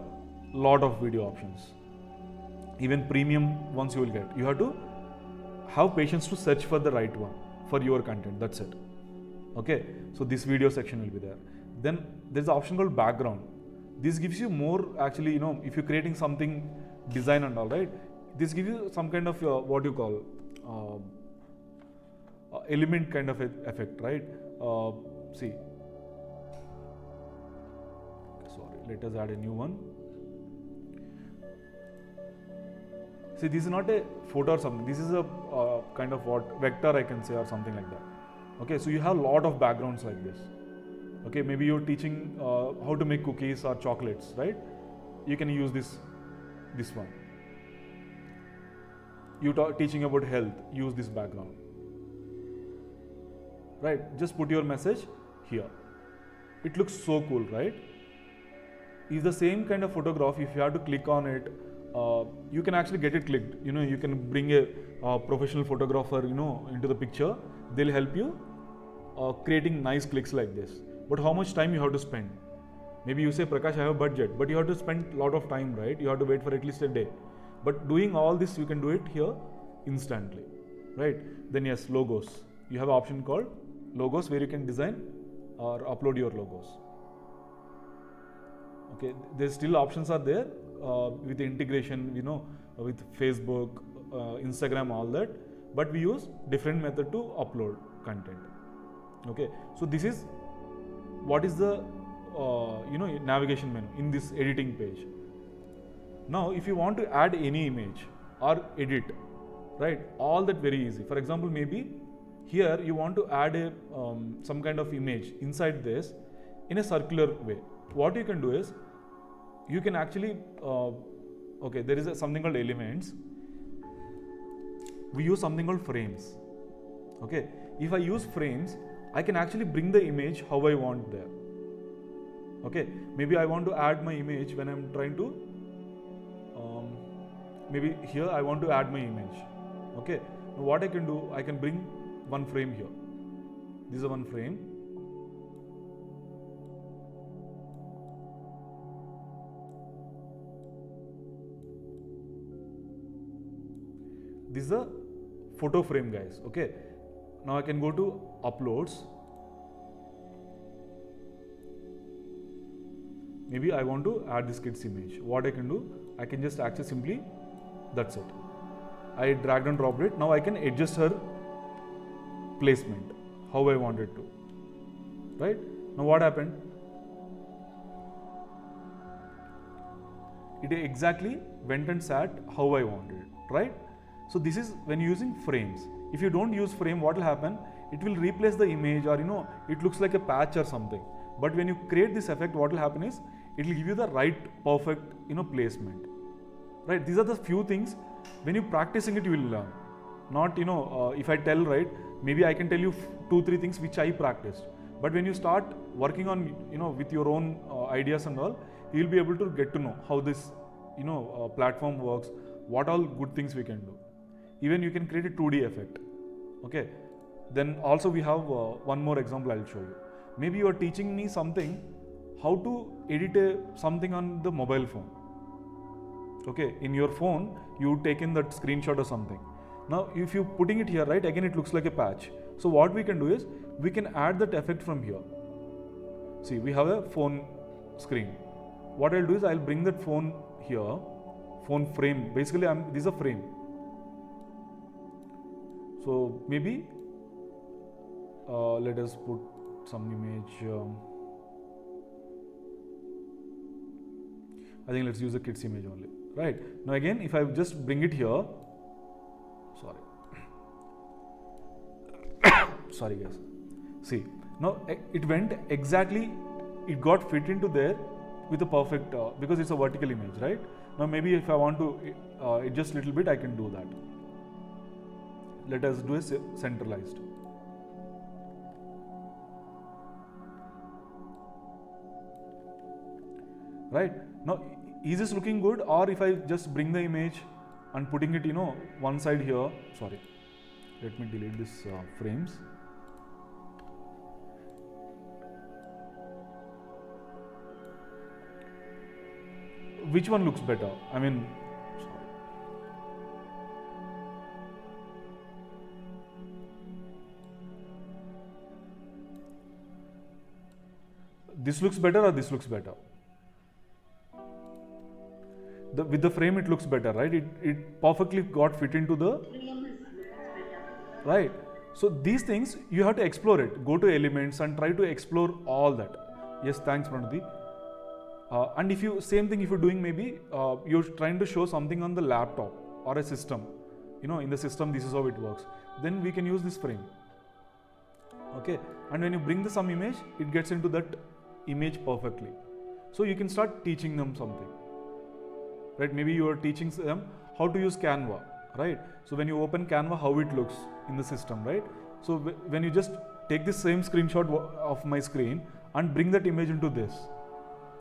lot of video options. Even premium ones you will get. You have to have patience to search for the right one for your content. That's it. Okay, so this video section will be there. Then there's an option called background. This gives you more, actually, if you're creating something design and all, right? This gives you some kind of what you call element kind of effect, right? See, sorry, let us add a new one. See, this is not a photo or something. This is a kind of what vector I can say, or something like that. Okay, so you have a lot of backgrounds like this. Okay, maybe you're teaching how to make cookies or chocolates, right? You can use this one. You teaching about health, use this background. Right, just put your message here. It looks so cool, right? It's the same kind of photograph. If you have to click on it, you can actually get it clicked. You can bring a professional photographer, into the picture. They'll help you creating nice clicks like this. But how much time you have to spend? Maybe you say, Prakash, I have a budget, but you have to spend a lot of time, right? You have to wait for at least a day. But doing all this, you can do it here instantly, right? Then yes, logos. You have an option called logos where you can design or upload your logos. Okay, there's still options are there with the integration, with Facebook, Instagram, all that. But we use different method to upload content. Okay, so this is what is the navigation menu in this editing page. Now, if you want to add any image or edit, right, all that very easy. For example, maybe here you want to add a some kind of image inside this in a circular way. What you can do is you can actually okay, there is something called elements. We use something called frames. Okay, if I use frames, I can actually bring the image how I want there. Okay, maybe I want to add my image when I'm trying to maybe here I want to add my image. Okay, now what I can do, I can bring one frame here. This is one frame. This is a photo frame, guys. Okay, now I can go to uploads. Maybe I want to add this kid's image. What I can do, I can just access simply, that's it. I dragged and dropped it. Now I can adjust her placement how I want it to. Right? Now what happened? It exactly went and sat how I wanted it. Right? So this is when using frames. If you don't use frame, what will happen? It will replace the image, or it looks like a patch or something. But when you create this effect, what will happen is it will give you the right perfect placement. Right? These are the few things. When you practicing it, you will learn. Not if I tell, right, maybe I can tell you 2-3 things which I practiced. But when you start working on with your own ideas and all, you will be able to get to know how this platform works, what all good things we can do. Even you can create a 2D effect. Okay. Then also we have one more example I'll show you. Maybe you are teaching me something, how to edit something on the mobile phone. Okay, in your phone, you taken that screenshot or something. Now, if you putting it here, right, again it looks like a patch. So what we can do is, we can add that effect from here. See, we have a phone screen. What I'll do is, I'll bring that phone here, phone frame. Basically, this is a frame. So maybe, let us put some image. I think let's use the kids image only. Right. Now again, if I just bring it here, sorry. Sorry guys. See, now it went exactly, it got fit into there with a perfect, because it's a vertical image, right? Now maybe if I want to adjust a little bit, I can do that. let us do a centralized. Right, now is this looking good, or if I just bring the image and putting it, one side here, sorry, let me delete this frames. Which one looks better? I mean, sorry. This looks better or this looks better? With the frame it looks better, right? It perfectly got fit into the Frame is better. right. So these things you have to explore it. Go to elements and try to explore all that. Yes, thanks, Pranati. And if you same thing if you're doing maybe you're trying to show something on the laptop or a system, in the system this is how it works. Then we can use this frame. Okay, and when you bring some image, it gets into that image perfectly. So you can start teaching them something. Right, maybe you are teaching them how to use Canva, right? So when you open Canva, how it looks in the system, right? So when you just take this same screenshot of my screen and bring that image into this,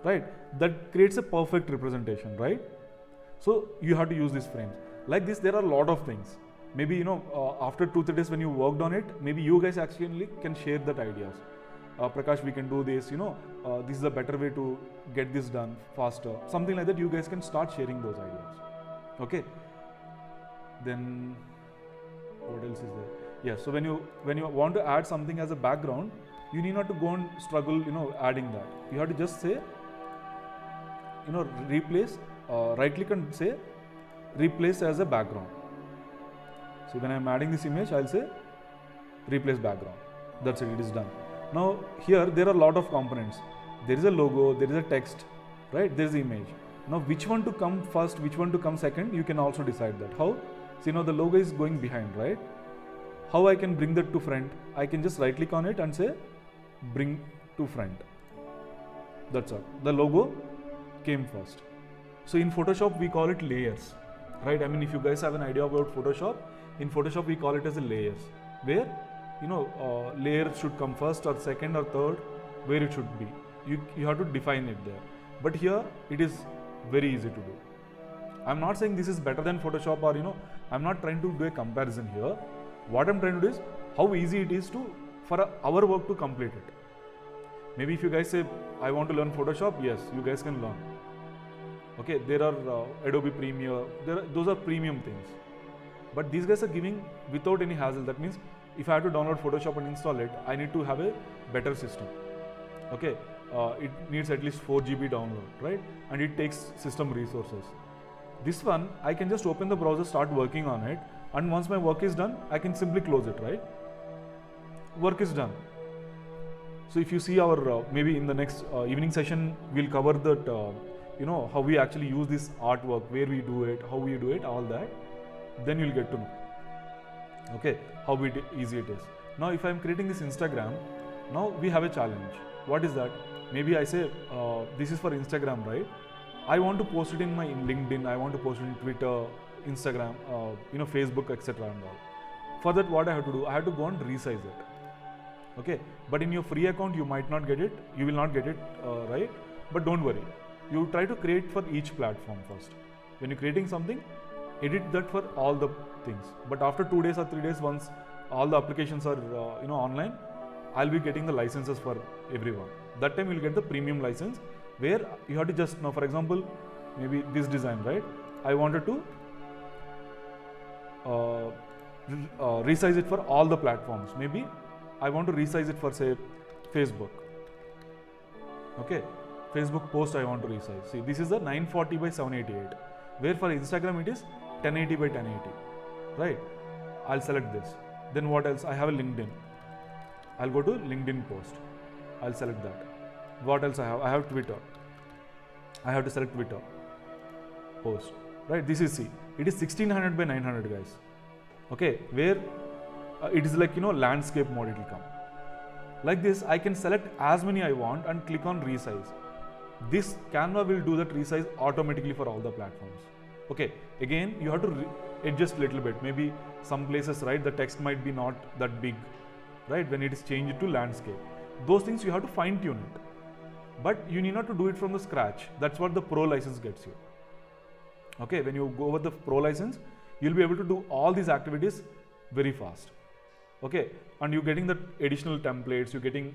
right? That creates a perfect representation, right? So you have to use these frames. Like this, there are a lot of things. Maybe, after 2-3 days when you worked on it, maybe you guys actually can share that ideas. Prakash, we can do this, this is a better way to get this done faster. Something like that, you guys can start sharing those ideas. Okay. Then, what else is there? Yeah, so when you want to add something as a background, you need not to go and struggle, adding that. You have to just say, replace, right click and say, replace as a background. So when I'm adding this image, I'll say, replace background. That's it, it is done. Now here there are a lot of components. There is a logo, there is a text, right? There is the image. Now which one to come first, which one to come second, you can also decide that. How? So the logo is going behind, right? How I can bring that to front? I can just right click on it and say bring to front. That's all. The logo came first. So in Photoshop we call it layers, right? I mean, if you guys have an idea about Photoshop, in Photoshop we call it as a layers, where layer should come first or second or third, where it should be. You have to define it there. But here it is very easy to do. I'm not saying this is better than Photoshop, or I'm not trying to do a comparison here. What I'm trying to do is how easy it is for our work to complete it. Maybe if you guys say I want to learn Photoshop, yes, you guys can learn. Okay, there are Adobe Premiere, those are premium things. But these guys are giving without any hassle. That means if I have to download Photoshop and install it, I need to have a better system. Okay, it needs at least 4 GB download, right? And it takes system resources. This one, I can just open the browser, start working on it, and once my work is done, I can simply close it, right? Work is done. So if you see our, maybe in the next evening session, we'll cover that, how we actually use this artwork, where we do it, how we do it, all that. Then you'll get to know, okay, how easy it is. Now if I'm creating this Instagram, now we have a challenge. What is that? Maybe I say, this is for Instagram, right? I want to post it in my LinkedIn, I want to post it in Twitter, Instagram, Facebook, etc. and all. For that, what I have to do? I have to go and resize it. Okay, but in your free account, you might not get it, you will not get it, right? But don't worry, you try to create for each platform first. When you're creating something, edit that for all the things. But after 2 days or 3 days, once all the applications are online, I'll be getting the licenses for everyone. That time you'll get the premium license, where you have to just, now for example, maybe this design, right? I wanted to resize it for all the platforms. Maybe I want to resize it for, say, Facebook. Okay, Facebook post I want to resize. See, this is a 940 by 788, where for Instagram it is 1080 by 1080, right? I'll select this. Then what else? I have a LinkedIn. I'll go to LinkedIn post. I'll select that. What else I have? I have Twitter. I have to select Twitter post, right? This is, see, it is 1600 by 900, guys. Okay, where it is like, landscape mode it will come. Like this, I can select as many I want and click on resize. This Canva will do that resize automatically for all the platforms. Okay, again you have to adjust little bit. Maybe some places, right, the text might be not that big, right, when it is changed to landscape. Those things you have to fine tune it, but you need not to do it from the scratch. That's what the pro license gets you. Okay, when you go with the pro license, you'll be able to do all these activities very fast. Okay, and you're getting the additional templates, you're getting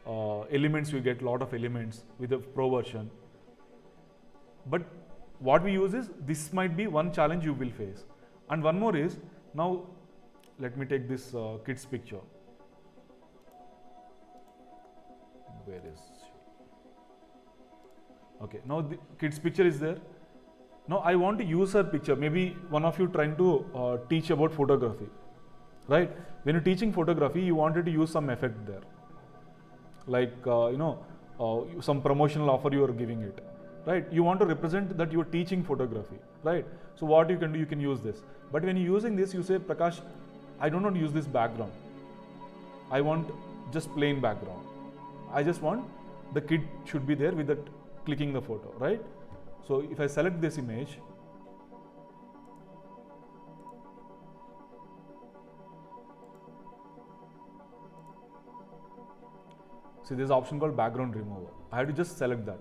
elements, you get a lot of elements with the pro version. But what we use is, this might be one challenge you will face. And one more is, now let me take this kid's picture. Where is she? Okay, now the kid's picture is there. Now I want to use her picture. Maybe one of you trying to teach about photography, right? When you're teaching photography, you wanted to use some effect there, like some promotional offer you are giving it, right? You want to represent that you are teaching photography, right? So what you can do, you can use this. But when you're using this, you say, Prakash, I don't want to use this background. I want just plain background. I just want the kid should be there with that clicking the photo, right? So if I select this image, see there's an option called background remover. I have to just select that.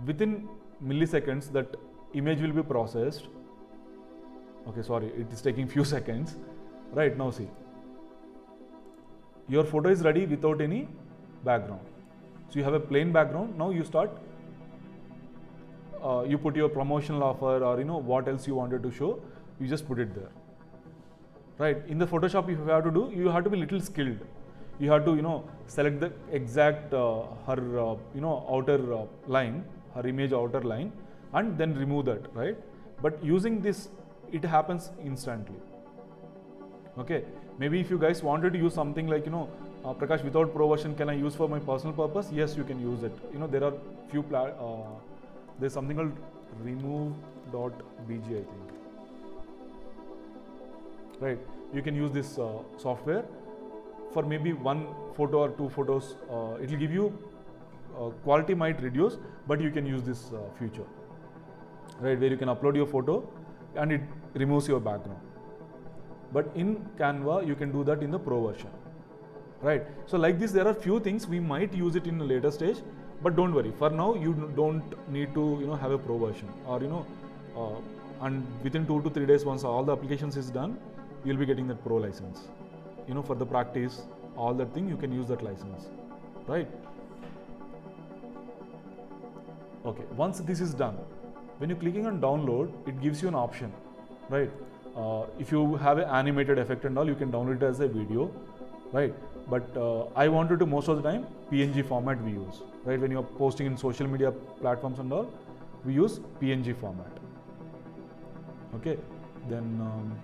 Within milliseconds, that image will be processed. Okay, sorry, it is taking few seconds. Right, now see. Your photo is ready without any background. So you have a plain background. Now you start, you put your promotional offer or what else you wanted to show, you just put it there. Right, in the Photoshop, if you have to do, you have to be little skilled. You have to select the exact her outer line, her image outer line, and then remove that, right? But using this, it happens instantly. Okay, maybe if you guys wanted to use something like Prakash, without pro version, can I use for my personal purpose? Yes, you can use it. There are few there's something called remove.bg, I think. Right, you can use this software for maybe one photo or two photos. It will give you quality might reduce, but you can use this feature, right, where you can upload your photo and it removes your background. But in Canva, you can do that in the pro version, right? So like this, there are few things we might use it in a later stage, but don't worry. For now, you don't need to have a pro version, or and within 2 to 3 days, once all the applications is done, you'll be getting that pro license. For the practice, all that thing, you can use that license, right? Okay, once this is done, when you're clicking on download, it gives you an option, right? If you have an animated effect and all, you can download it as a video, right? But I wanted to, most of the time, PNG format we use, right? When you're posting in social media platforms and all, we use PNG format. Okay, then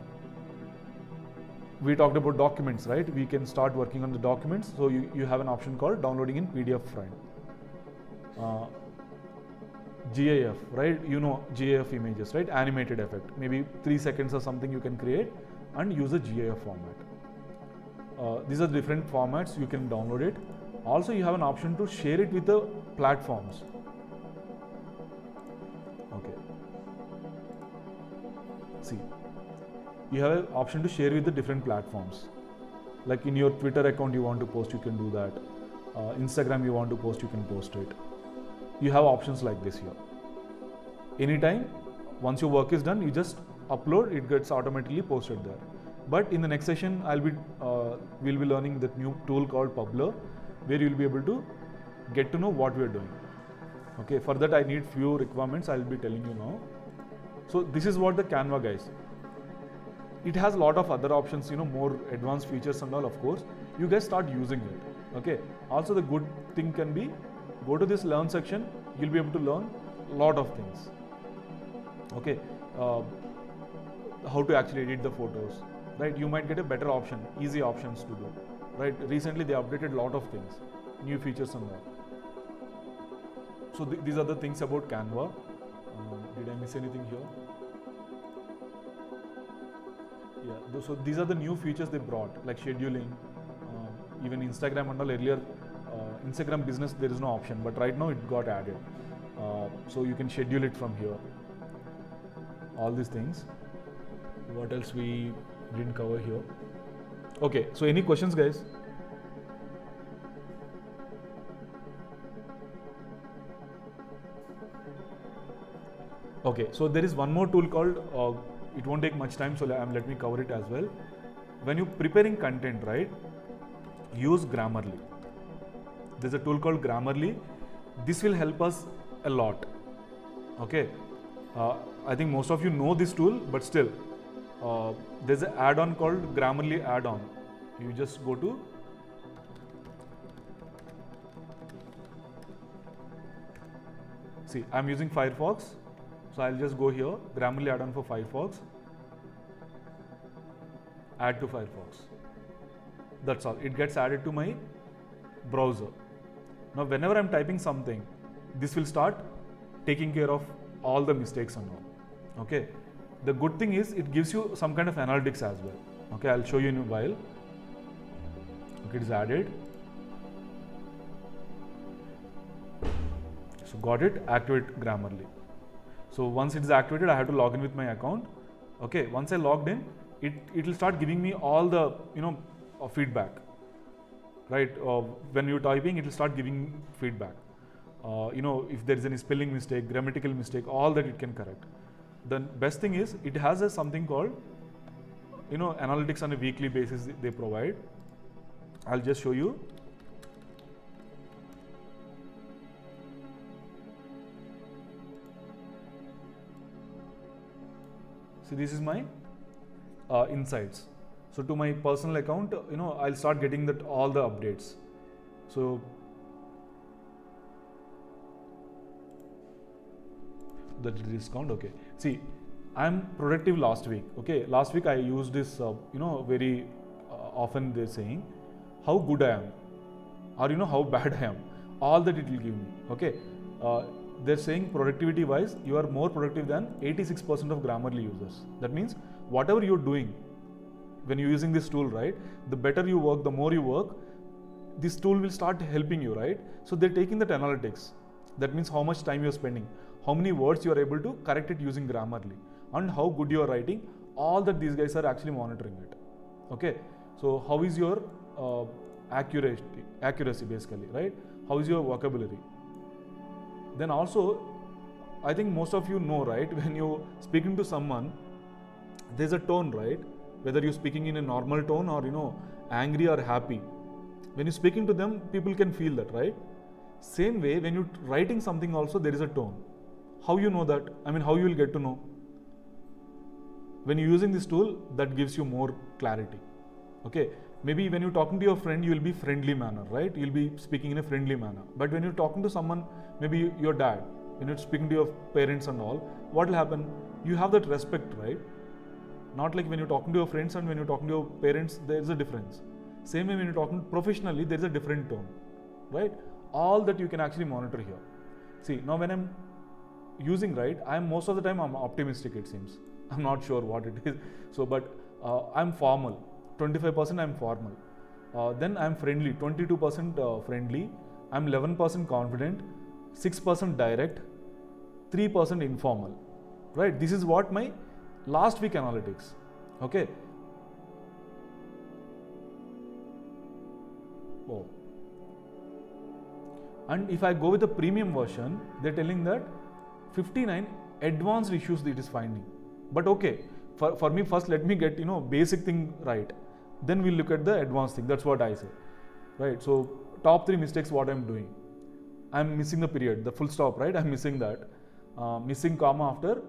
we talked about documents, right? We can start working on the documents. So you have an option called downloading in PDF file. GIF, right? GIF images, right? Animated effect. Maybe 3 seconds or something you can create and use a GIF format. These are different formats, you can download it. Also, you have an option to share it with the platforms. Okay. See, you have an option to share with the different platforms. Like in your Twitter account you want to post, you can do that. Instagram you want to post, you can post it. You have options like this here. Anytime, once your work is done, you just upload, it gets automatically posted there. But in the next session, we'll be learning that new tool called Publer, where you'll be able to get to know what we are doing. Okay, for that I need few requirements, I'll be telling you now. So this is what the Canva, guys. It has a lot of other options, more advanced features and all, of course. You guys start using it. Okay. Also, the good thing can be, go to this learn section, you'll be able to learn a lot of things. Okay. How to actually edit the photos, right? You might get a better option, easy options to do, right? Recently they updated a lot of things, new features and all. So these are the things about Canva. Did I miss anything here? Yeah, so these are the new features they brought, like scheduling, even Instagram and all. Earlier, Instagram business, there is no option, but right now it got added. So you can schedule it from here. all these things. What else we didn't cover here? Okay, so any questions, guys? Okay, so there is one more tool called, it won't take much time, so let me cover it as well. When you're preparing content, right, use Grammarly. There's a tool called Grammarly. This will help us a lot. Okay, I think most of you know this tool, but still, there's an add-on called Grammarly add-on. You just go to see, I'm using Firefox, so I'll just go here, Grammarly add-on for Firefox, add to Firefox. That's all. It gets added to my browser. Now, whenever I'm typing something, this will start taking care of all the mistakes and all. Okay. The good thing is it gives you some kind of analytics as well. Okay, I'll show you in a while. Okay, it is added. So got it, activate Grammarly. So once it is activated, I have to log in with my account. Okay, once I logged in, it will start giving me all the feedback. Right, when you're typing, it will start giving feedback. If there is any spelling mistake, grammatical mistake, all that it can correct. The best thing is it has something called analytics on a weekly basis they provide. I'll just show you. See, this is my insights. So to my personal account, I'll start getting all the updates. So the discount, okay. See, I'm productive last week. Okay, last week I used this, very often they're saying how good I am, or how bad I am. All that it will give me. Okay, they're saying productivity wise, you are more productive than 86% of Grammarly users. That means whatever you're doing, when you're using this tool, right, the better you work, the more you work, this tool will start helping you, right? So they're taking that analytics. That means how much time you're spending, how many words you are able to correct it using Grammarly, and how good you are writing. All that these guys are actually monitoring it. Okay, so how is your accuracy basically, right? How is your vocabulary? Then also, I think most of you know, right, when you're speaking to someone, there's a tone, right? Whether you're speaking in a normal tone or angry or happy. When you're speaking to them, people can feel that, right? Same way, when you're writing something also, there is a tone. How you know that? I mean, how you will get to know? When you're using this tool, that gives you more clarity. Okay, maybe when you're talking to your friend, you will be friendly manner, right? You'll be speaking in a friendly manner. But when you're talking to someone, maybe your dad, when you're speaking to your parents and all, what will happen? You have that respect, right? Not like when you're talking to your friends and when you're talking to your parents, there is a difference. Same way when you're talking professionally, there is a different tone, right? All that you can actually monitor here. See, now when I'm using, right, most of the time I'm optimistic, it seems. I'm not sure what it is. So, but I'm formal. 25% I'm formal. Then I'm friendly. 22% friendly. I'm 11% confident. 6% direct. 3% informal. Right? This is what my last week analytics. Okay. Oh. And if I go with the premium version, they're telling that 59 advanced issues it is finding. But okay, for me first let me get basic thing right. Then we'll look at the advanced thing. That's what I say. Right. So top 3 mistakes what I'm doing. I'm missing the period, the full stop, right? I'm missing that. Missing comma after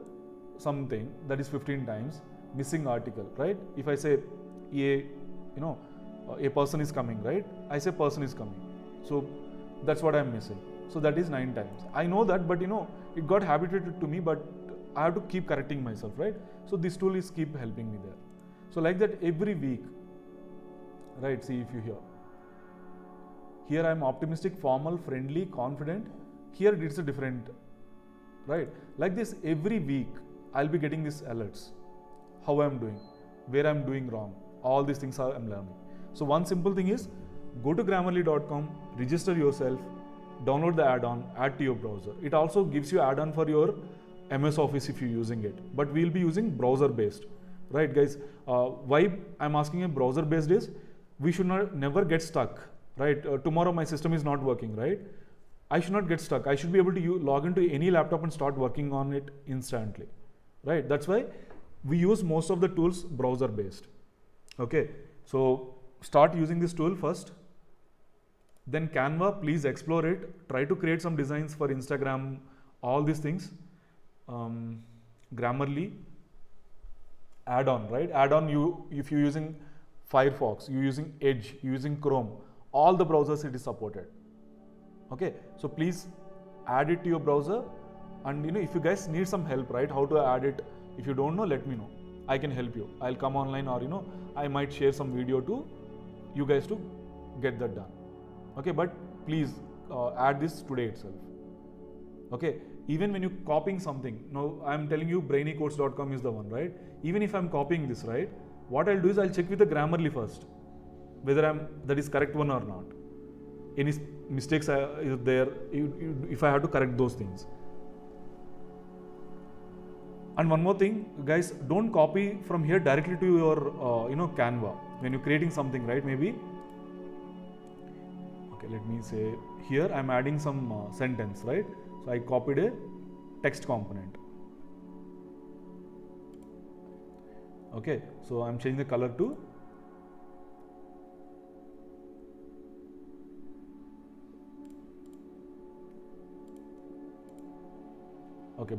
something, that is 15 times. Missing article, right? If I say a person is coming, right? I say person is coming. So that's what I'm missing. So that is 9 times. I know that, but it got habituated to me, but I have to keep correcting myself, right? So this tool is keep helping me there. So like that every week, right? See if you hear. Here I am optimistic, formal, friendly, confident. Here it's a different, right? Like this every week, I'll be getting these alerts. How I'm doing, where I'm doing wrong. All these things I'm learning. So one simple thing is, go to Grammarly.com, register yourself, download the add-on, add to your browser. It also gives you add-on for your MS Office if you're using it, but we'll be using browser based, right guys? Why I'm asking a browser based is we should never get stuck, right? Tomorrow my system is not working, right? I should not get stuck. I should be able to log into any laptop and start working on it instantly, right? That's why we use most of the tools browser based. Okay, so start using this tool first. Then Canva, please explore it. Try to create some designs for Instagram, all these things. Grammarly, add-on, right? Add-on, if you're using Firefox, you're using Edge, you're using Chrome, all the browsers it is supported. Okay, so please add it to your browser. And if you guys need some help, right, how to add it, if you don't know, let me know. I can help you. I'll come online, or I might share some video to you guys to get that done. Okay, but please add this today itself. Okay, even when you're copying something, now I'm telling you brainycodes.com is the one, right? Even if I'm copying this, right, what I'll do is I'll check with the Grammarly first, whether that is correct one or not. Any mistakes is there, if I have to correct those things. And one more thing, guys, don't copy from here directly to your Canva when you're creating something, right? Maybe let me say here I'm adding some sentence, right? So I copied a text component. Okay, so I'm changing the color to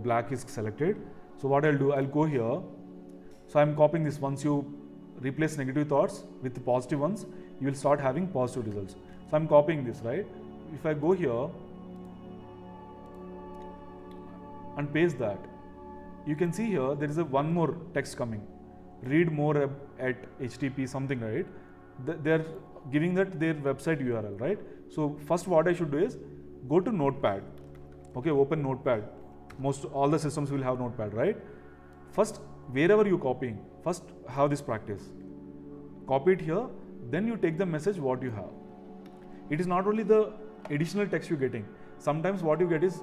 black is selected. So what I'll do, I'll go here. So I'm copying this. Once you replace negative thoughts with the positive ones, you will start having positive results. So I'm copying this, right? If I go here and paste that, you can see here there is one more text coming. Read more at HTTP something, right? They're giving that their website URL, right? So first what I should do is go to Notepad. Okay, open Notepad. All the systems will have Notepad, right? First, wherever you're copying, first have this practice. Copy it here, then you take the message what you have. It is not only the additional text you're getting. Sometimes what you get is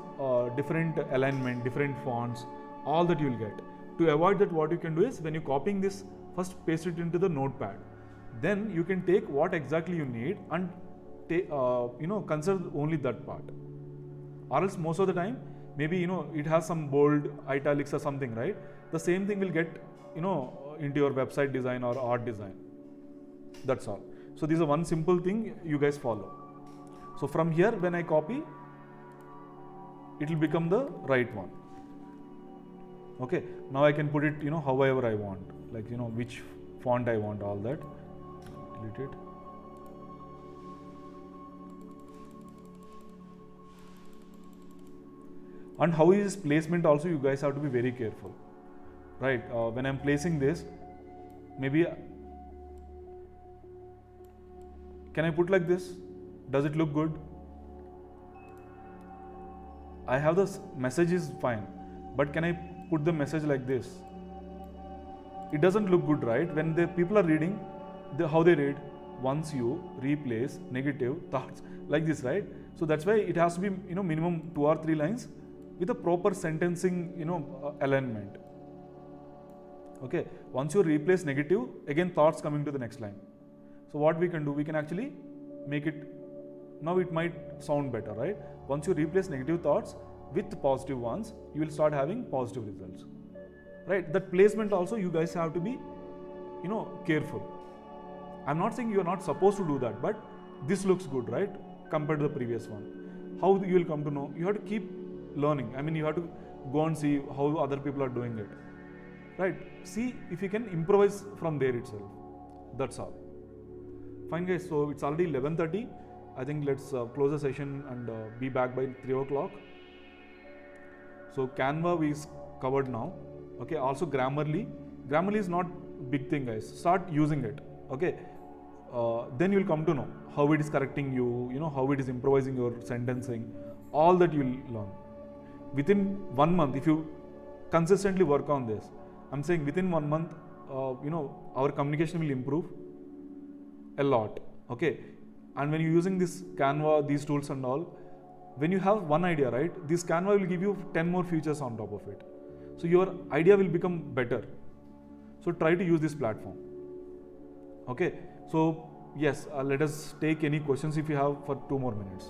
different alignment, different fonts, all that you'll get. To avoid that, what you can do is when you're copying this, first paste it into the Notepad. Then you can take what exactly you need and consider only that part. Or else most of the time, maybe it has some bold italics or something, right? The same thing will get into your website design or art design. That's all. So this is one simple thing you guys follow. So from here, when I copy, it will become the right one. Okay, now I can put it however I want, like which font I want, all that. Delete it. And how is placement also, you guys have to be very careful, right? When I'm placing this, maybe can I put like this? Does it look good? I have the message is fine, but can I put the message like this? It doesn't look good, right? When the people are reading, how they read, once you replace negative thoughts, like this, right? So that's why it has to be minimum 2 or 3 lines with a proper sentencing alignment. Okay, once you replace negative, again thoughts coming to the next line. So what we can do, we can actually make it, now it might sound better, right? Once you replace negative thoughts with positive ones, you will start having positive results, right? That placement also you guys have to be careful. I'm not saying you are not supposed to do that, but this looks good, right, compared to the previous one. How you will come to know? You have to keep learning. I mean, you have to go and see how other people are doing it, right? See if you can improvise from there itself. That's all. Fine, guys. So it's already 11:30. I think let's close the session and be back by 3 o'clock. So Canva is covered now. Okay. Also Grammarly. Grammarly is not big thing, guys. Start using it. Okay. Then you'll come to know how it is correcting you. How it is improvising your sentencing. All that you'll learn. Within 1 month, if you consistently work on this, I'm saying within 1 month, our communication will improve a lot. Okay. And when you're using this Canva, these tools and all, when you have one idea, right, this Canva will give you 10 more features on top of it. So your idea will become better. So try to use this platform. Okay. So yes, let us take any questions if you have for 2 more minutes.